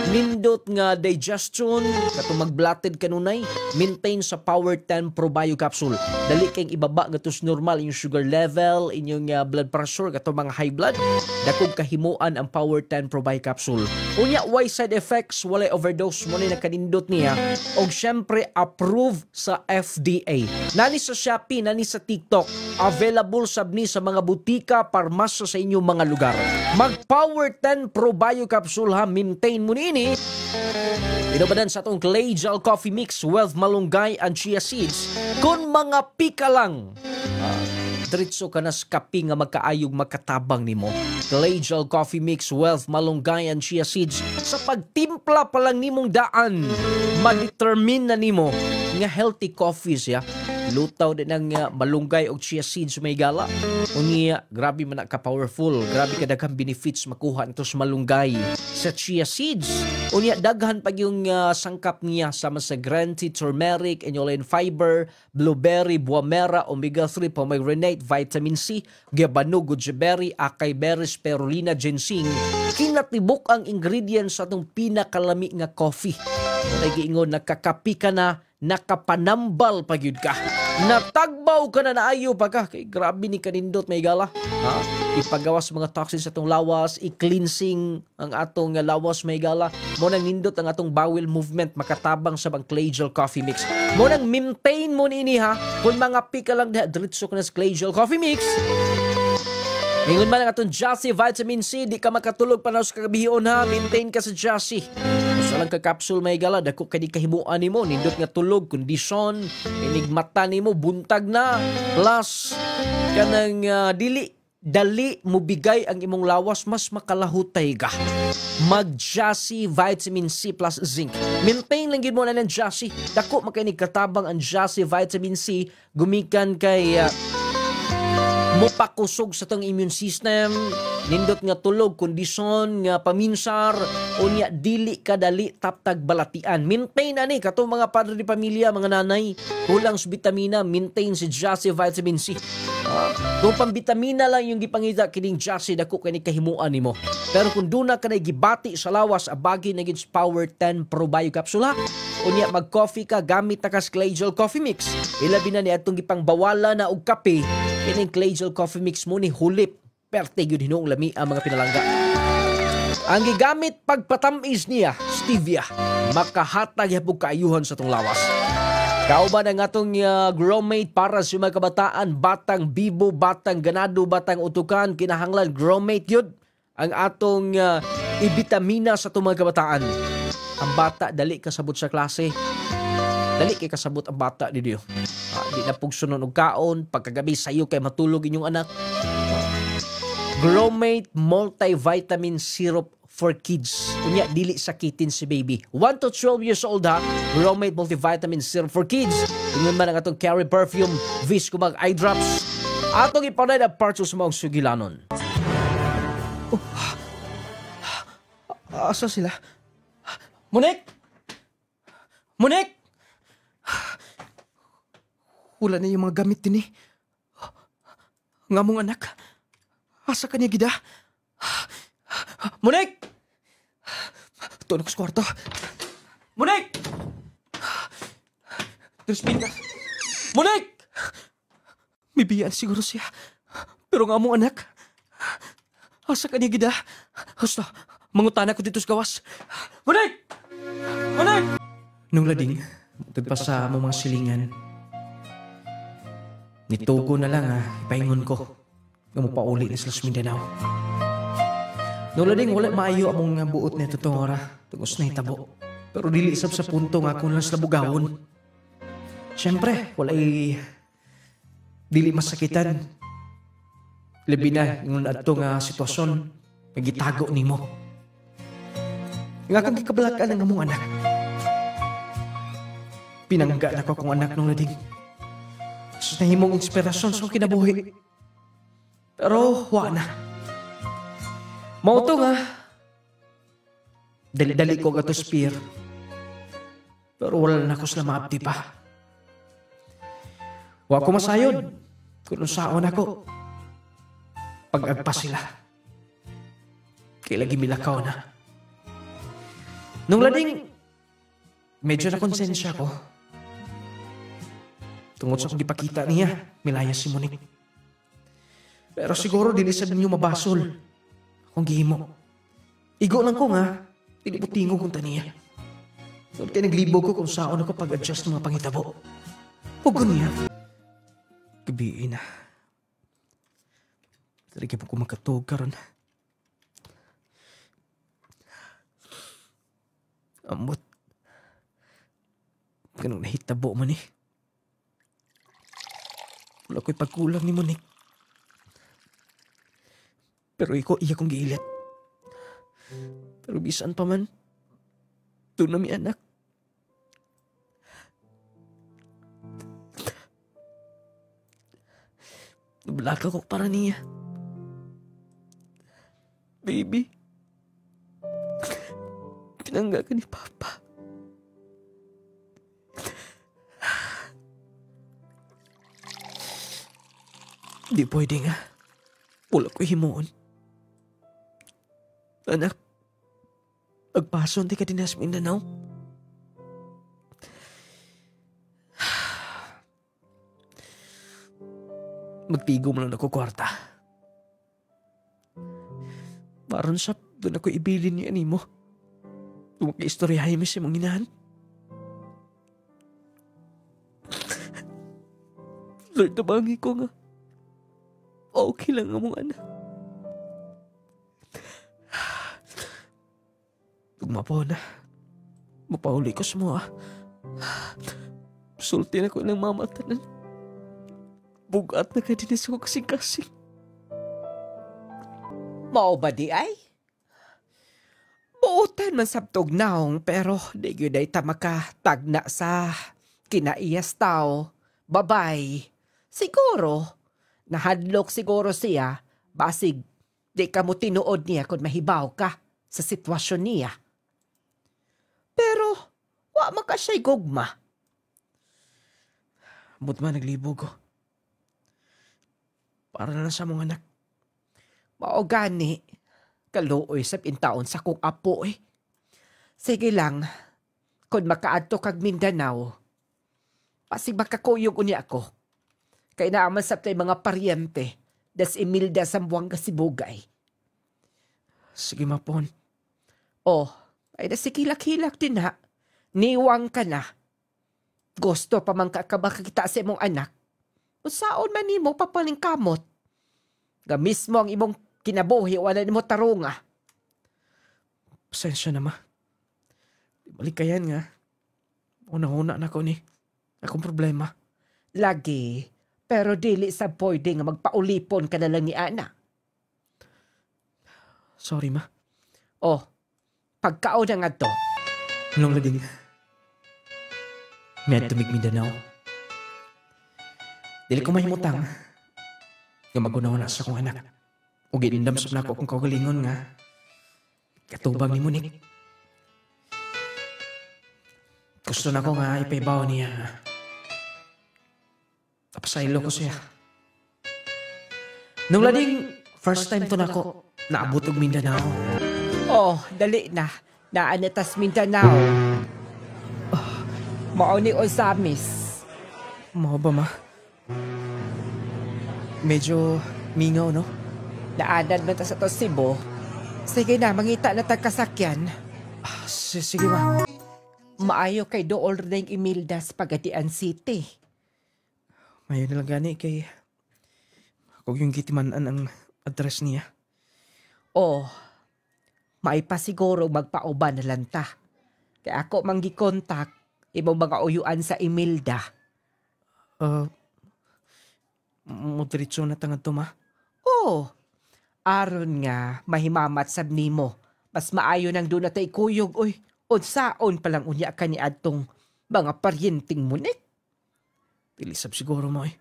nindot nga digestion, katong magblatted kanunay, maintain sa Power 10 Probio Capsule. Dali kayong ibaba nga tos normal inyong sugar level, inyong blood pressure, katong mga high blood, dakog kahimuan ang Power 10 Probio Capsule. Unya, why side effects, walay overdose, mo na nakanindot niya, og syempre approved sa FDA. Nani sa Shopee, nani sa TikTok, available sabni sa mga butika, parmasya sa inyong mga lugar. Mag Power 10 Probio Capsule ha, maintain mo nini. Inubadan sa itong Clay Gel Coffee Mix, Wealth Malunggay and Chia Seeds. Kung mga pika lang, diretso ka na sa kape nga magkaayog makatabang nimo. Clay Gel Coffee Mix, Wealth Malunggay and Chia Seeds. Sa pagtimpla pa lang nimong daan, ma-determine na nimo nga healthy coffee siya. Lutaw din ng malunggay o chia seeds may gala. Unya, grabe man ka powerful. Grabe ka daghang benefits makuha nito sa malunggay sa chia seeds. Unya, daghan pag yung sangkap niya sama sa green tea, turmeric, inulin fiber, blueberry, buwamera, omega-3, pomegranate, vitamin C, gabano, goji-berry, acai berry, spirulina, ginseng. Kinatibok ang ingredients sa itong pinakalami nga coffee. Nagiingon, nakakapi ka na, nakapanambal pagyud ka. Natagbaw ka na naayo pa ka. Kay grabe ni kanindot may gala. Ha? Ipagawas mga toxins sa atong lawas, i-cleansing ang atong lawas may gala. Mo nang nindot ang atong bowel movement, makatabang sa bang Clay Gel Coffee Mix. Mo nang maintain mo nini ha. Kung mga pika lang diretso ka na sa Clay Gel Coffee Mix. Ingon man ang atong Jassy Vitamin C, di ka makatulog pa na sa kagabihion ha, maintain ka sa Jassy. Gusto lang ka capsule may gala, dako ka di kahimuan ni mo, nindot nga tulog, kondisyon, inigmata ni mo, buntag na, plus, kanang dali mo bigay ang imong lawas, mas makalahutay ka. Mag-Jassy Vitamin C plus Zinc. Maintain lang mo na ng Jassy. Dako makainig katabang ang Jassy Vitamin C, gumikan kay mupakusog sa tong immune system, nindot nga tulog, kondisyon nga paminsar, unya dili kadali taptag balatian. Maintain ani katong mga padre di pamilya, mga nanay, kulang sa vitamina, maintain si Jassy Vitamin C. Kung pambitamina lang yung gipangita kining Jassy, dako kay ni kahimuan nimo. Pero kung duna ka na gibati sa lawas, abagi na gid Power 10 Probio Capsule, unya mag-coffee ka gamit na ka Clay Gel Coffee Mix. Ilabi na ni atong gipangbawala na og kape, kining Clay Gel Coffee Mix mo ni hulip perte yun hinong lami ang mga pinalangga. Ang gigamit pagpatamis niya, stevia, makahatag yapog kaayuhan sa tong lawas. Kauban ang atong Growmate para sa mga kabataan, batang bibo, batang ganado, batang utukan, kinahanglan Growmate yun ang atong ibitamina sa itong mga kabataan. Ang bata, dali kasabot sa klase. Dali kay kasabot ang bata di diyo. Di na pugsunon og kaon, pagkagabi sayo kay matulog inyong anak. Growmate Multivitamin Syrup for Kids. Unya, dili sakitin si baby. 1 to 12 years old ha. Growmate Multivitamin Syrup for Kids. Ingon man ang atong Carry Perfume, Viscomag Eye Drops. Atong ipanay na parts sa mga sugilanon. Asa sila? Monik! Monik! Wala na yung mga gamit din eh. Nga mong anak. Asa ka niya gida? Monik! Tunog sa kwarto. Monik! Crispin ka. Monik! May biyaan siguro siya. Pero nga mong anak. Asa ka niya gida? Gusto, mangutana ko dito sa gawas. Monik! Monik! Nung lading, matod pa sa among mga silingan. Nitugo na lang ipaingon ko. nga mapauli ni sa Mindanao. Nulading wala maayo among nga buot na itong ora, tungos na hitabo. Pero dili isab sa punto nga akong lang sa bugawon. Siyempre, walay dili masakitan. Labi na yung adto nga sitwasyon, nagitago nimo. Nga akong gikabalakan ng among anak. Pinangga na ko akong anak nung lading. Sa nahimong inspirasyon sa kinabuhi. Pero, wa na. Mauto nga. Dali-dali ko gato spear. Pero wala na ako sila maapti pa. Wa ko masayod. Kung saon ako. Pag-agpa sila. Kailagi milakaw na. Nung lading, medyo na konsensya ko. Tungod sa kong gipakita niya, milaya si Monique. Pero siguro dili sa ninyo mabasol. Kung gihimo. Igo lang ko nga, piniputingo kong taniya. Doon kayo naglibog ko kung saan ako pag-adjust ng mga pangitabo. Huwag ko niya. Gabiin na. Talaga po ko magkatog karon. Amot. Ganong nahitabo man eh. Wala ko'y pagkulang ni Monique. Pero iya kong giilit. Pero bisan pa man, doon na mi anak. Nablaka ko para niya. Baby, pinangga ka ni Papa. Di pwede nga. Wala ko himuon. Anak, magpason di ka din sa Mindanao. Magtigo mo lang ako kwarta. Maron sa doon ako ibilin niya ni mo. Tumakistoryahin mo siya mong inahan. Lord, nabangi ko nga. Okay lang ang mong anak. Tugmapo na. Mapauli ko sa mga. Sulti na ko ng mamatanan. Bugat na ka dinis ko kasing-kasing. Mao ba di ay? Buutan man sabtog naong pero di yun ay tamakatagna sa kinaiyas tao. Babay. Siguro, nahadlok siguro siya basig di ka mo tinuod niya kung mahibaw ka sa sitwasyon niya. Pero, wa maka siya'y gugma. But man, naglibog ko. Para na sa mga anak. Mao gani, kaluoy sa pintaon sa kong apo eh. Sige lang, kung makaadto kag Mindanao, pasig makakuyog unya ako. Kay naaman sa tay mga paryente, das Emilda sa Buanga Sibugay. Sige mapon. Oh, ay nasikilak-hilak din ha. Niwang ka na. Gusto pa man kakabakita sa imong anak. O saon man nimo papaling kamot. Ga mismo ang imong kinabuhi wala nimo tarunga. Pasensya na ma. Malikayan nga. Una-una na ko ni. Akong problema. Lagi. Pero dili sa pwede nga magpaulipon ka na lang ni Ana. Sorry ma. Oh, pagkaon na nga to. Anong lading? May tumig Mindanao. Dili ko mahimutang. Nga magunaw na sa kong anak. O ginindam sa nako kong kagalingon nga. Katubang ni Monique. Gusto na ko nga ipaibaw niya. Tapasaylo ko siya. Nung lading, first time to na ko, naabot og Mindanao. Oh, dali na. Naanitas Mindanao. Mao ni Osamis. Mao ba ma? Medyo mingaw, no? Naanan man ta sa to Cebu. Sige na, mangita na tagkasakyan. Sige ma. Maayo kay dool rin yung Imelda sa Pagadian City. Mayo nilang gani kay Ako yung gitimanan ang address niya. Oh, may pa siguro magpauban na lang ta. Kaya ako manggi-contact imo mga uyuan sa Imelda. Moderitso na tangad to, ma. Oh, aron nga mahimamat sab nimo. Mas maayo nang doon na tay kuyog, oy. Unsaon palang unya ka ni adtong mga paryenting munit. Tilisab siguro mo eh.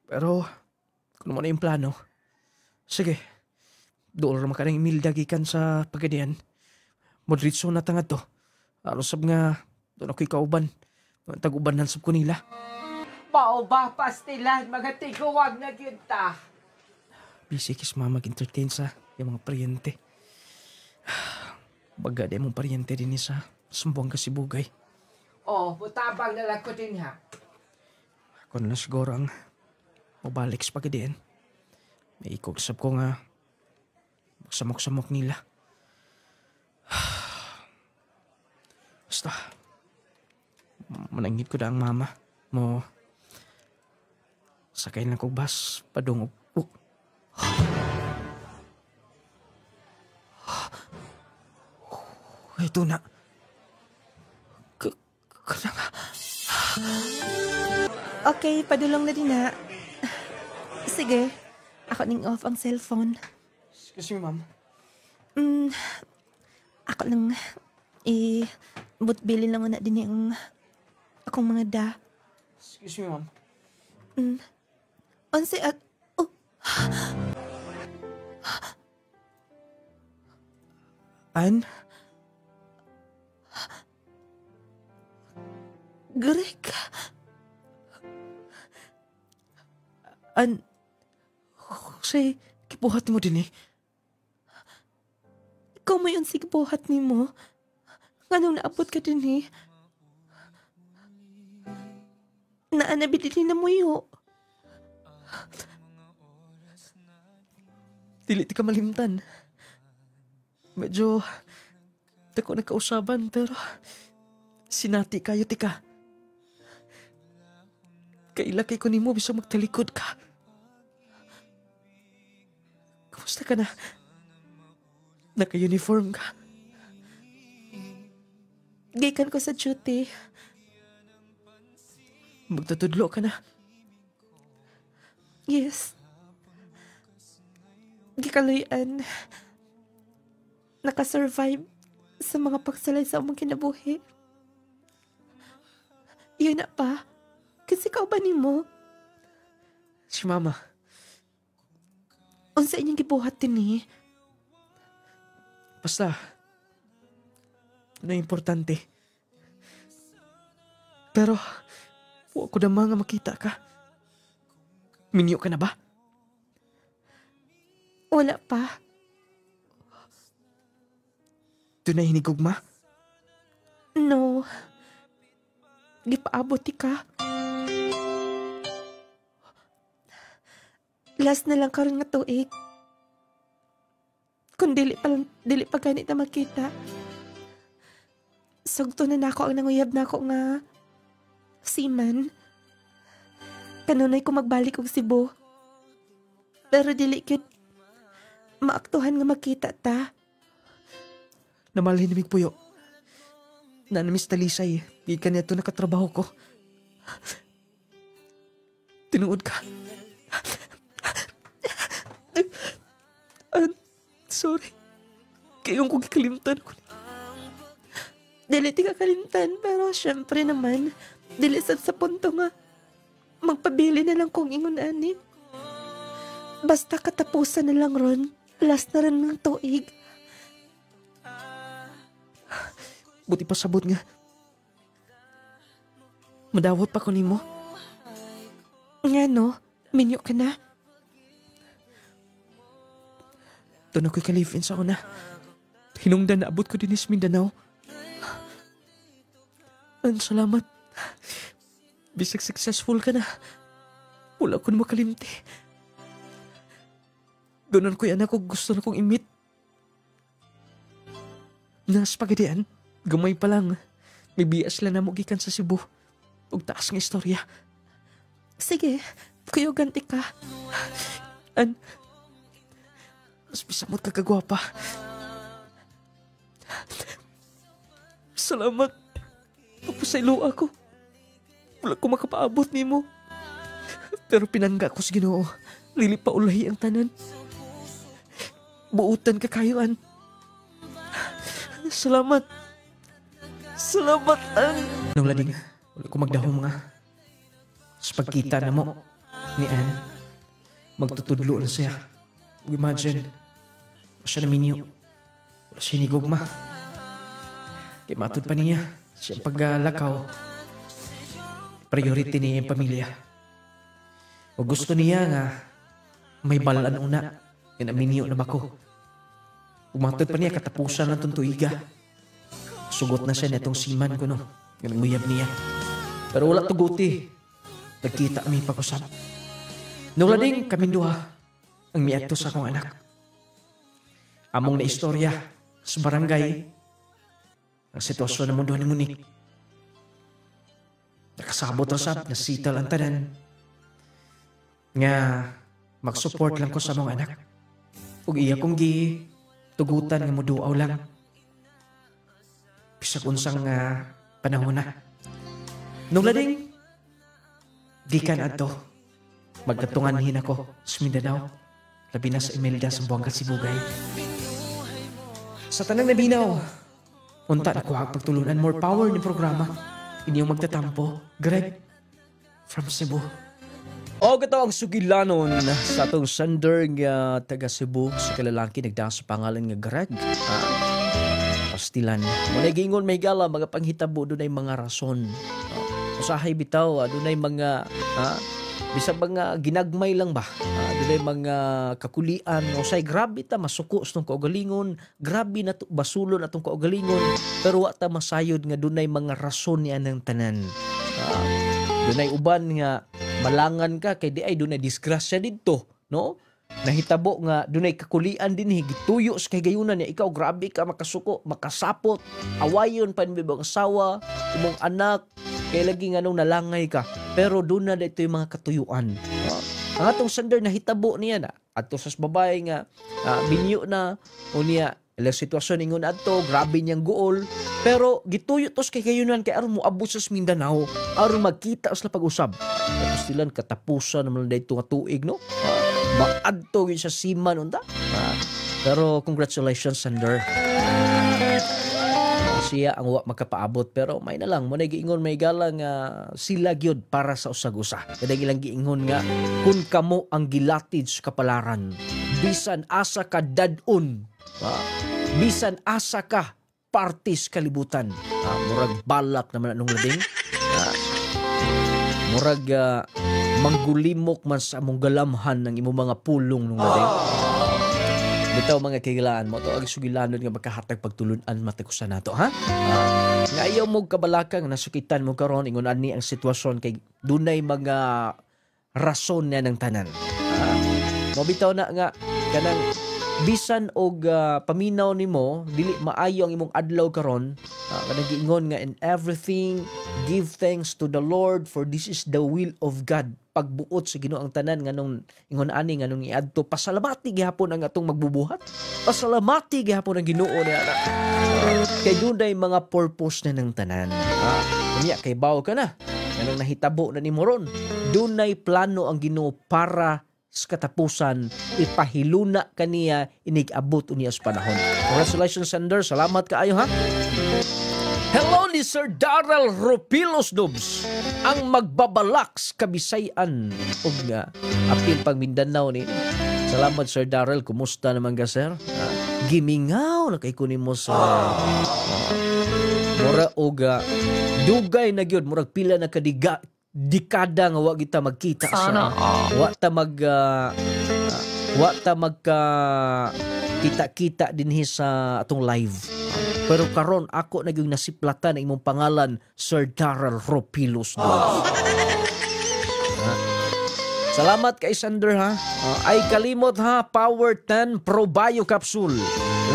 Pero, kung mo na yung plano, sige, doon naman ka ng Imelda gikan sa pagadian. Moderitso na tangad to. Ano sab nga, doon ako'y kauban. Tag-ubanan sab ko nila. Mao ba pastilan, mga tiguwag na kita. Busy kis mama mag-entertain sa yung mga paryente. Baga di mong paryente din sa Sambuanga Sibugay. Oh, butabang na lang ko din ha. Ako na lang siguro ang mabalik sa pagadian. May ikugsab ko nga magsamok-samok nila. Basta, manangit ko na ang mama mo. Sakay lang kong bus, padungog. Ito na. Okay, padulong na din na. Sige, ako ning off ang cellphone. Excuse me, ma'am. Ako lang, butbili lang na din yung akong mga da. Excuse me, ma'am. Onse at... Oh. An? Greg. An? Say, kibuhat mo din eh. Ikaw mo yun si kibuhat ni mo. Anong naabot ka din eh. Naanabili din na mo yun. Dili ti ka malimtan. Medyo dako na kausaban pero sinati kayo ti ka. Kailakay ko nimo bisag magtalikod ka. Kumusta ka na? Naka-uniform ka? Gikan ko sa duty. Magtatudlo ka na? Yes. Gikaluyan. Nakasurvive sa mga pagsalay sa among kinabuhi. Yun na pa. Kasi ikaw ba ni mo? Si mama. Unsa inyong gibuhat din eh. Basta. Ano importante. Pero, huwag ko na mga makita ka. Minyo ka na ba? Wala pa. Doon na hinigugma? No. Gipaabot ka. Last na lang karon nga tuig. Kung dili pa ganit na makita. Sugto na nako ang nanguyab nako nga seaman. Kanunay ko magbalik og Cebu. Pero dili kit maaktuhan nga makita ta. Namalhin namig puyo. Nanamis talisay. Di ka neto nakatrabaho ko. Tinuod ka. Sorry. Kayong kong kikalimtan ko. Dili ti ka kalimtan, pero syempre naman, dili sad sa punto nga magpabili na lang kong ingon ani. Basta katapusan na lang ron, last na rin ng tuig. Buti pa sabot nga. Madawat pa ko nimo. Nga no, minyo ka na. Doon ako'y ka-live-in sa una. Hinungdan na abot ko din is Mindanao. Ang salamat. Bisag successful ka na. Wala ko na makalimti. Doon ko yan ako gusto na kong imit. Nas pagadian, gamay pa lang. May bias lang na mo gikan sa Cebu. Ug taas nga istorya. Sige, kuyo ganti ka. Mas bisamot ka kagwapa. Salamat. Papasaylo ako. Wala ko makapaabot nimo. Pero pinangga ko sa Ginoo. Lili pa ulahi ang tanan. Buutan ka kayuan. Salamat. Salamat ang... Nung lading, wala ko magdahom nga. Sa pagkita na mo ni Anne, magtutudlo na siya. Imagine, wala siya naminyo. Wala siya nigugma. Kaya matod pa niya, siya paglakaw. Priority niya yung pamilya. O gusto niya nga, may balaan una, yan naminyo na bako. Umatod pa niya, katapusan ng tuntuiga. Sugot na siya netong siman ko no, yung nguyab niya. Pero wala tuguti. Nagkita kami pag-usap. Nung lading kaming duha, ang miadto sa akong anak. Among na istorya sa barangay, ang sitwasyon na mundo ni Monique. Nakasabot ang sab, nasital ang tanan. Nga, mag-support lang ko sa mong anak. Ug iya kong tugutan nga muduaw lang. Bisag unsang panahon na. Nung lading, gikan adto, magkatunganhin ako sa Mindanao, labi na sa Imelda sa Buanga Sibugay. Sa tanang nabinaw, unta na kuha pagtulunan, more power ni programa. Inyong magtatampo, Greg, from Cebu. O gato ang sugilanon sa atong sender nga taga Cebu sa kalalaki nagdaan sa pangalan nga Greg. Pastilan. Muna gingon may gala mga panghitabo doon ay mga rason. Usahay bitaw, doon ay mga bisag mga ginagmay lang ba? Doon ay mga kakulian. Usay grabe ta masuko sa itong kaugalingon. Grabe na basulon atong kaugalingon. Pero wata masayod nga doon ay mga rason niya ng tanan. Doon ay uban nga malangan ka kay di ay doon ay disgrasya dito, no? Nahitabo nga doon ay kakulian din gituyo sa kagayunan niya. Ikaw grabe ka makasuko, makasapot, awayon pa ni bibang asawa, imong anak, kay lagi nga nung nalangay ka. Pero doon na dito yung mga katuyuan. Ang atong sender nahitabo niya na ato sa babae nga binyo na o niya ilang sitwasyon ingon adto, grabe niyang guol. Pero gituyo tos kay kayunan kay aron mo abot sa Mindanao, aron magkita sa pag-usab. Tapos silang katapusan naman dayto nga tuig no. Maadto gyud sa siman unta. Pero congratulations sender. Siya ang wa makapaabot pero may na lang mo na giingon may galang sila gyud para sa usag-usa. Kada ilang giingon nga kun kamo ang gilatid sa kapalaran, bisan asa ka dadun. Bisan asa ka partis kalibutan. Murag balak naman anong labing. Murag manggulimok man sa among galamhan ng imong mga pulong nung labing. Bitaw mga kailangan mo to ang sugilanon nga makahatag pagtulunan matikusan nato ha. Nga ayaw mo kabalakang nasukitan mo karon ingon ani ang sitwasyon kay dunay mga rason na ng tanan. Mabitaw na nga kanang bisan og paminaw nimo dili maayo ang imong adlaw karon. Kanang giingon nga in everything give thanks to the Lord for this is the will of God. Pagbuot sa Ginoo ang tanan nganong ingon ani nganong iadto pasalamati gihapon ang atong magbubuhat. Pasalamati gihapon ang Ginoo ni anak. Kay dunay mga purpose na ng tanan. Unya kay bawo ka na. Nganong nahitabo na nimo ron. Dunay plano ang Ginoo para sa katapusan ipahiluna kaniya inig-abot unya sa panahon. Congratulations sender, salamat kaayo ha. Hello ni Sir Darrell Ropilos Dubs, ang magbabalaks Kabisayan ug nga apil pang Mindanao ni. Salamat Sir Darrell, kumusta naman ka sir? Gimingaw na kay kunin mo sa mura og dugay na gyud murag pila na dekada nga wa kita magkita sa wa ta magka kita-kita dinhi sa atong live. Pero karon ako naging nasiplatan ang imong pangalan Sir Darrell Ropilos. Salamat kay Sander ha. Ay kalimot ha, Power 10 Pro Bio Capsule.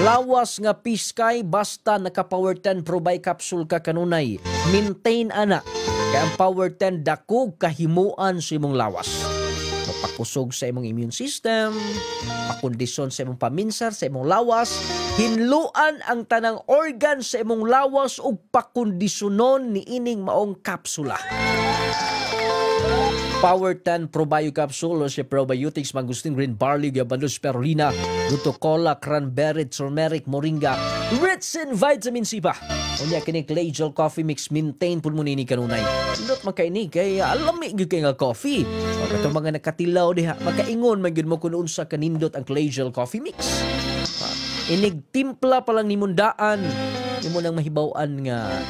Lawas nga piskay basta naka Power 10 Pro Bio Capsule ka kanunay. Maintain ana. Kaya ang Power 10 dakog kahimuan sa imong lawas. Pusog sa imong immune system, pakondisyon sa imong paminsar, sa imong lawas, hinluan ang tanang organ sa imong lawas ug pakondisyonon ni ining maong kapsula. Power 10 Probio Capsule o si probiotics, mangustin, green barley, gabano, spirulina, luteola, cranberry, turmeric, moringa, rich in vitamin C pa. Unya kini clay gel coffee mix, maintain pud mo nini kanunay. Indot makaini kay alami gyud kay nga coffee. O kato mga nakatilaw diha, makaingon man gyud mo kun unsa kanindot ang clay gel coffee mix. Inig timpla pa lang nimundaan, imo nang mahibaw-an nga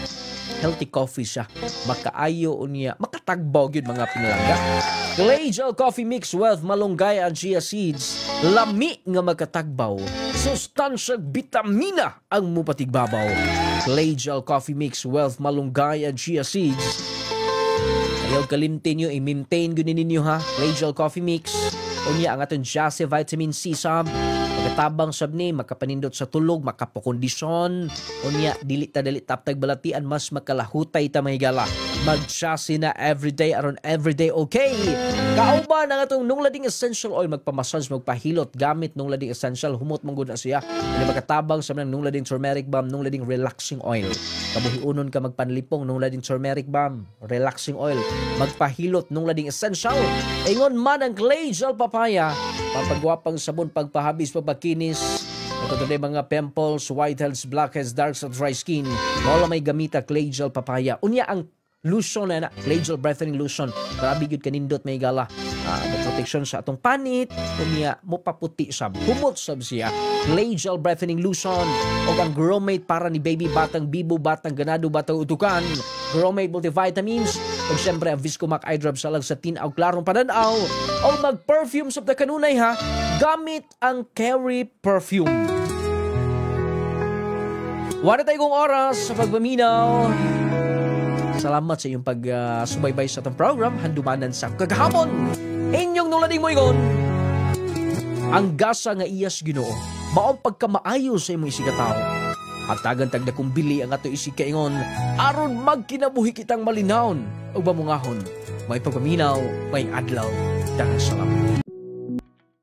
healthy coffee siya. Makaayo niya, makatagbaw gyud mga pinalangga. Clay Gel Coffee Mix with malunggay and chia seeds. Lami nga makatagbaw. Sustansyag bitamina ang mupatigbabaw. Clay Gel Coffee Mix with malunggay and chia seeds. Ayaw kalimtin nyo, i-maintain gyud ninyo ha. Clay Gel Coffee Mix. Unya ang aton Jassy Vitamin C sab. Pagkatabang sab ni makapanindot sa tulog, makapokondisyon. Unya dili taptag balatian, mas makalahutay ta mahigala. Mag-Jassy na everyday aron everyday okay. Kauban ang atong nunglading essential oil, magpamassage, magpahilot gamit nunglading essential, humot man gud na siya. Ini makatabang sa nunglading turmeric balm, nunglading relaxing oil. Kabuhiunon ka magpanlipong nunglading turmeric balm, relaxing oil, magpahilot nunglading essential. Ingon man ang clay gel papaya, papagwapang sabon, pagpahabis, pagpakinis. Ito today mga pimples, whiteheads, blackheads, darks at dry skin. Wala may gamita clay gel papaya. Unya ang lotion na clay gel brightening lotion. Grabe gyud kanindot may gala. Protection sa atong panit. Unya mo paputi sab. Humot sab siya. Clay gel brightening lotion o ang Gromate para ni baby, batang bibo, batang ganado, batang utukan. Gromate multivitamins. Ug syempre ang Viscomac eye drop sa lag sa tinaw klarong pananaw. O mag-perfume sab ta kanunay ha. Gamit ang Carry perfume. Wala tayong oras sa pagpaminaw. Salamat sa iyong pag-subaybay sa itong program. Handumanan sa kagahapon. Inyong nulaning mo ingon. Ang gasa nga iyas Ginoo, maong pagkamaayo sa imong isikataw. At tagan tagda kong bili ang ato isikaingon, aron magkinabuhi kitang malinawon o bamungahon. May pagpaminaw, may adlaw. Daghang salamat.